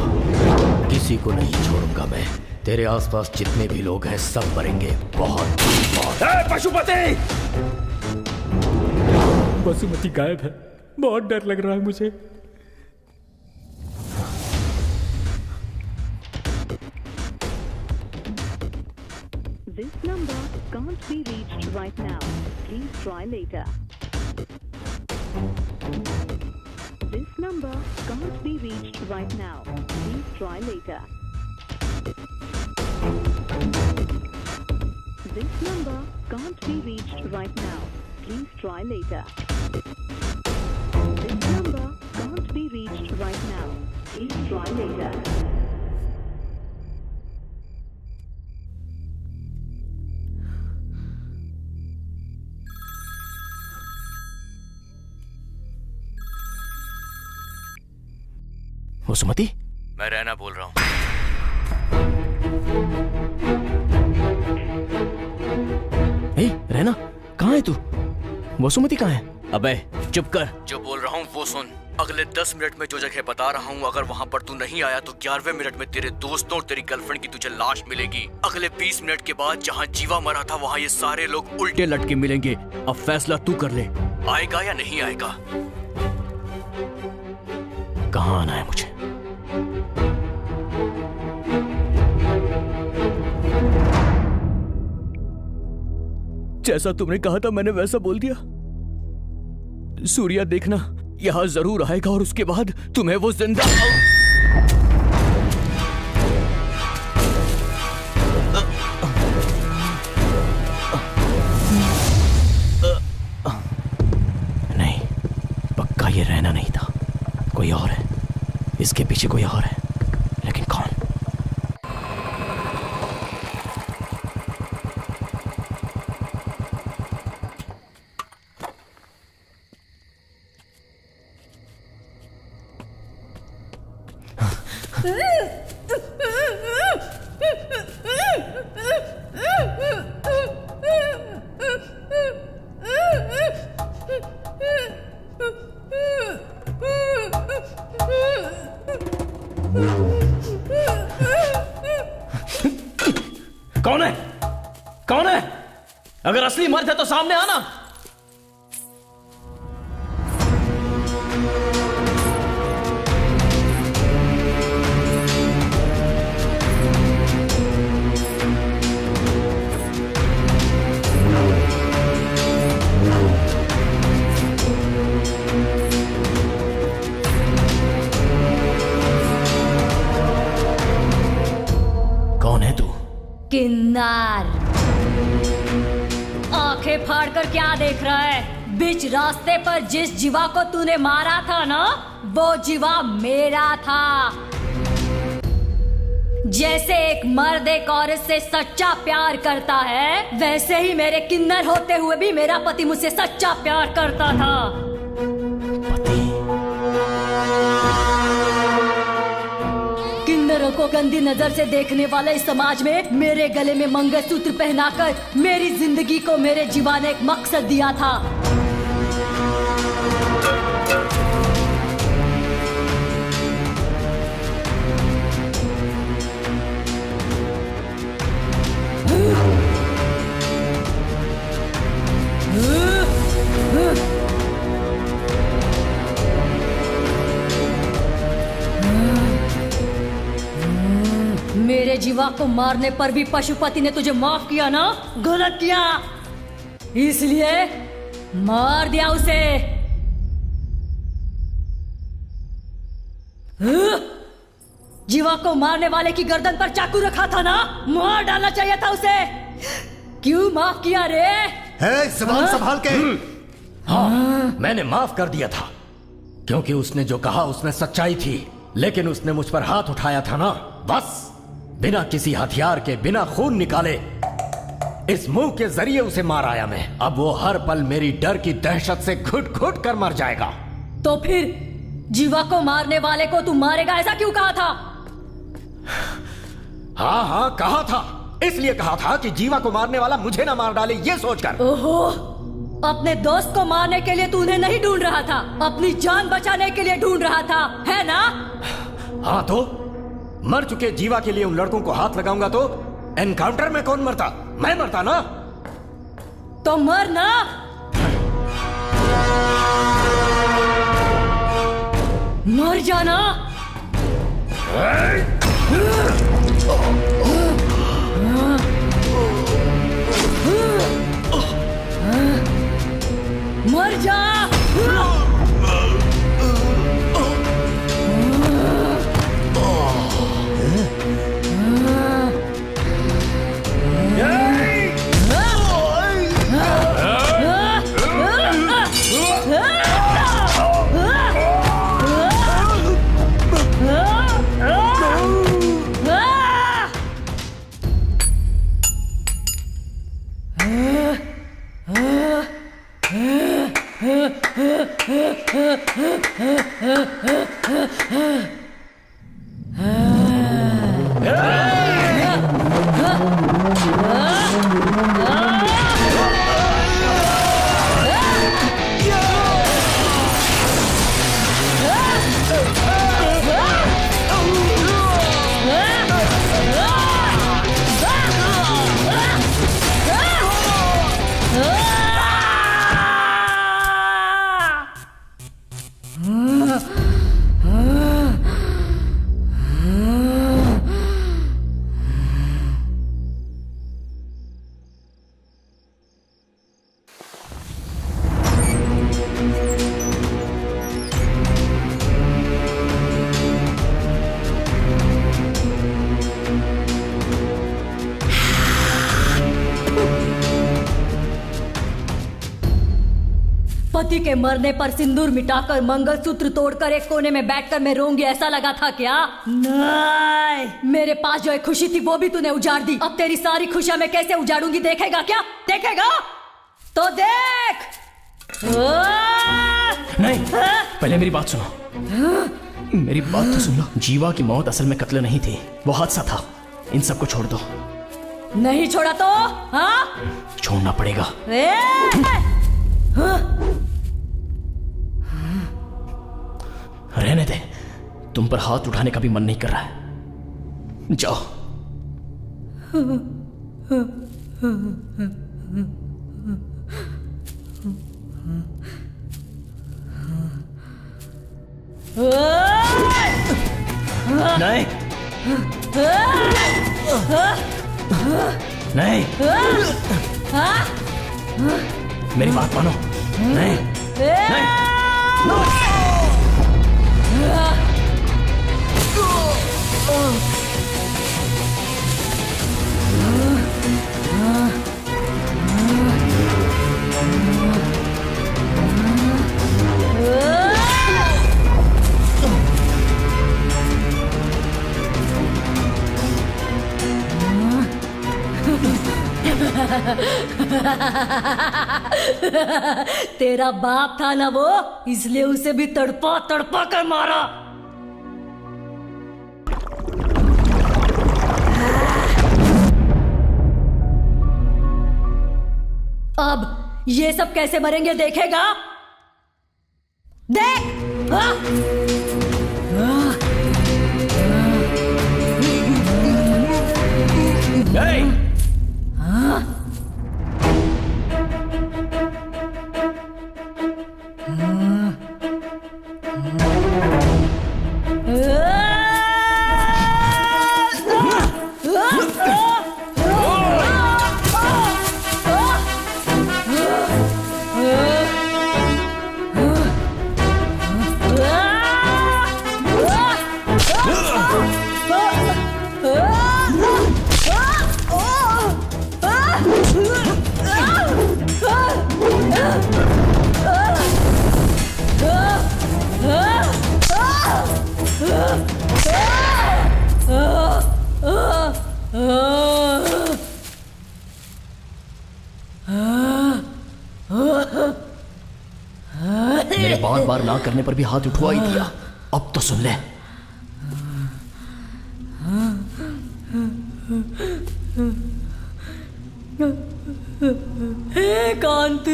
किसी को नहीं छोड़ूंगा मैं। तेरे आसपास जितने भी लोग हैं सब मरेंगे। बहुत पशुपति! वसुमती गायब है, बहुत डर लग रहा है मुझे। This number can't be reached right now. Please try later. This number can't be reached right now. Please try later. This number can't be reached right now. Please try later. This number can't be reached right now. Please try later. Vasumati, मैं रैना बोल रहा हूँ। ए, रैना, कहाँ है तू? वसुमती कहाँ है? अबे चुप कर, जो बोल रहा हूँ वो सुन। अगले 10 मिनट में जो जगह बता रहा हूँ, अगर वहाँ पर तू नहीं आया तो 11वें मिनट में तेरे दोस्तों और तेरी गर्लफ्रेंड की तुझे लाश मिलेगी। अगले 20 मिनट के बाद जहाँ जीवा मरा था वहाँ ये सारे लोग उल्टे लटके मिलेंगे। अब फैसला तू कर ले, आएगा या नहीं आएगा। कहाँ आना है मुझे? जैसा तुमने कहा था मैंने वैसा बोल दिया। सूर्या देखना, यहां जरूर आएगा और उसके बाद तुम्हें वो जिंदा नहीं, पक्का ये रहना नहीं था, कोई और है। इसके पीछे कोई और है, लेकिन कौन? कौन है? कौन है? अगर असली मर्द है तो सामने आना। कौन है तू? किन्नर। आंखें फाड़कर क्या देख रहा है? बीच रास्ते पर जिस जीवा को तूने मारा था ना, वो जीवा मेरा था। जैसे एक मर्द एक औरत से सच्चा प्यार करता है, वैसे ही मेरे किन्नर होते हुए भी मेरा पति मुझसे सच्चा प्यार करता था। किन्नरों को गंदी नजर से देखने वाले इस समाज में मेरे गले में मंगलसूत्र पहनाकर मेरी जिंदगी को मेरे जीवा ने एक मकसद दिया था। मेरे जीवा को मारने पर भी पशुपति ने तुझे माफ किया ना? गलत किया, इसलिए मार दिया उसे। जीवा को मारने वाले की गर्दन पर चाकू रखा था ना, मार डालना चाहिए था उसे। क्यों माफ किया रे? ज़बान संभाल के। हाँ, मैंने माफ कर दिया था क्योंकि उसने जो कहा उसमें सच्चाई थी, लेकिन उसने मुझ पर हाथ उठाया था ना, बस बिना किसी हथियार के, बिना खून निकाले इस मुंह के जरिए उसे मार आया मैं। अब वो हर पल मेरी डर की दहशत से घुट घुट कर मर जाएगा। तो फिर जीवा को मारने वाले को तू मारेगा ऐसा क्यों कहा था? हाँ हाँ कहा था, इसलिए कहा था कि जीवा को मारने वाला मुझे ना मार डाले ये सोचकर। ओहो, अपने दोस्त को मारने के लिए तूने नहीं ढूंढ रहा था, अपनी जान बचाने के लिए ढूंढ रहा था, है ना? हाँ, तो मर चुके जीवा के लिए उन लड़कों को हाथ लगाऊंगा तो एनकाउंटर में कौन मरता? मैं मरता ना। तो मर ना। मर जाना। मर जा। पति के मरने पर सिंदूर मिटाकर मंगलसूत्र तोड़कर एक कोने में बैठकर मैं रोऊंगी ऐसा लगा था क्या? नहीं, मेरे पास जो एक खुशी थी वो भी तूने उजाड़ दी। अब तेरी सारी खुशियां मैं कैसे उजाड़ूंगी देखेगा क्या? देखेगा तो देख। नहीं, पहले मेरी बात सुनो। मेरी बात तो सुन लो। जीवा की मौत असल में कत्ल नहीं थी, वो हादसा था। इन सबको छोड़ दो। नहीं छोड़ा तो हाँ? छोड़ना पड़ेगा। रहने दे, तुम पर हाथ उठाने का भी मन नहीं कर रहा है। जाओ। नहीं नहीं, मेरी बात मानो। नहीं नहीं, तेरा बाप था ना वो, इसलिए उसे भी तड़पा तड़पा कर मारा। अब ये सब कैसे मरेंगे देखेगा? देख। हाँ? मेरे बार बार ना करने पर भी हाथ उठवा ही दिया। अब तो सुन ले। हे कांत,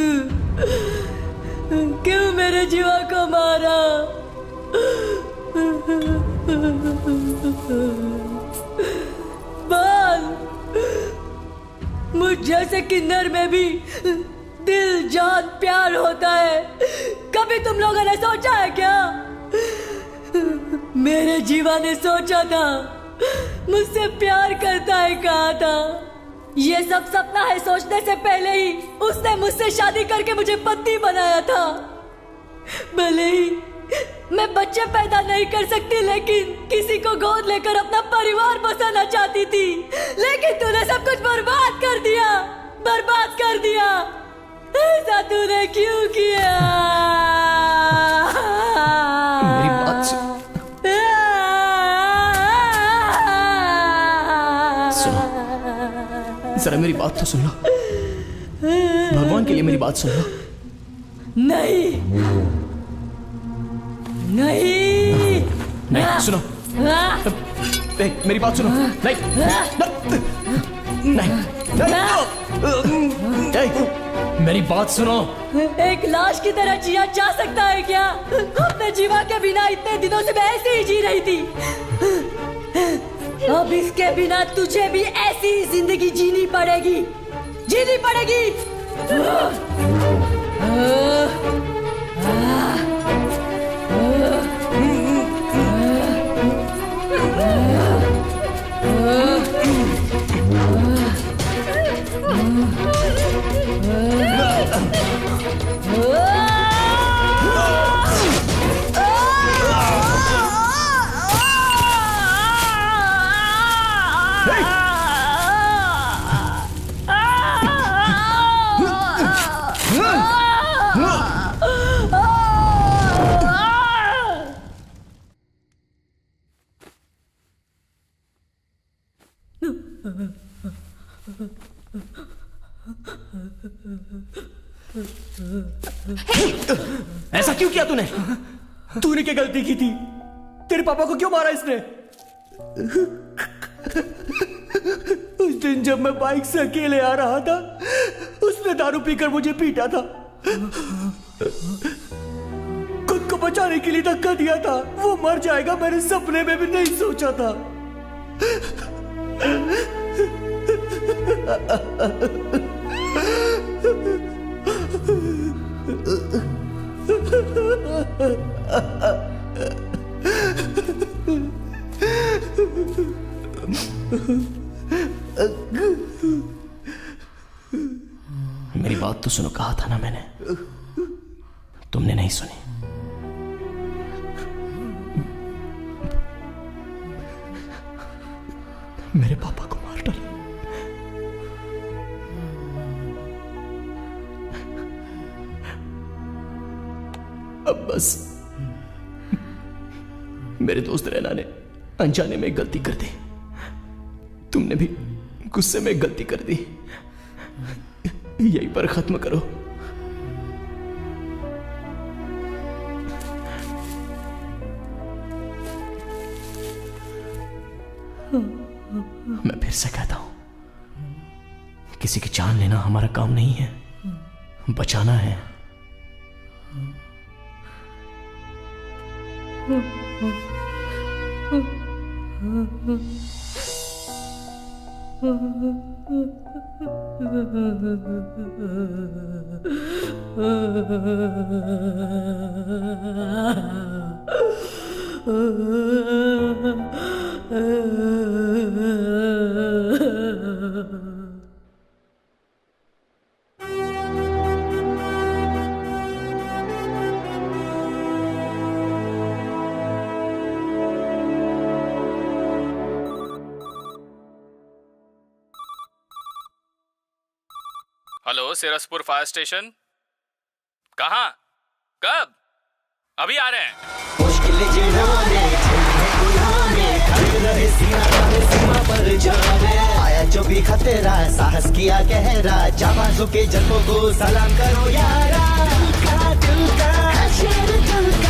क्यों मेरे जीवा को मारा? बाल, मुझ जैसे किन्नर में भी दिल जान प्यार होता है। कभी तुम लोगों ने सोचा है क्या? मेरे जीवा ने सोचा था, मुझसे प्यार करता है कहा था। ये सब सपना है सोचने से पहले ही उसने मुझसे शादी करके मुझे पत्नी बनाया था। भले ही मैं बच्चे पैदा नहीं कर सकती, लेकिन किसी को गोद लेकर अपना परिवार बसाना चाहती थी। लेकिन तूने सब कुछ बर्बाद कर दिया, बर्बाद कर दिया। ऐसा तूने क्यों किया? मेरी बात सुनो, जरा मेरी बात तो सुन लो। भगवान के लिए मेरी बात सुन लो। नहीं नहीं नहीं, सुनो। मेरी बात सुनो। नहीं नहीं, मेरी बात सुनो। एक लाश की तरह जिया जा सकता है क्या? अपने जीवा के बिना इतने दिनों से मैं ऐसे ही जी रही थी। अब इसके बिना तुझे भी ऐसी जिंदगी जीनी पड़ेगी, जीनी पड़ेगी। ऐसा क्यों किया तूने? तूने क्या गलती की थी? तेरे पापा को क्यों मारा इसने? उस दिन जब मैं बाइक से अकेले आ रहा था, उसने दारू पीकर मुझे पीटा था। खुद को बचाने के लिए धक्का दिया था। वो मर जाएगा मैंने सपने में भी नहीं सोचा था। मेरी बात तो सुनो, कहा था ना मैंने, तुमने नहीं सुनी। मेरे पापा को मार डाला। अब बस मेरे दोस्त रैना ने अनजाने में गलती कर दी। तुमने भी गुस्से में गलती कर दी। यहीं पर खत्म करो। मैं फिर से कहता हूं, किसी की जान लेना हमारा काम नहीं है, बचाना है। Hello, Sirsapur fire station. कहाँ? कब? अभी आ रहे हैं। मुश्किल सीमा पर जावे, आया जो भी खतरा, साहस किया गहरा, जाबाजों के जन्मों को सलाम करो यारा। दिल का शेर दिल का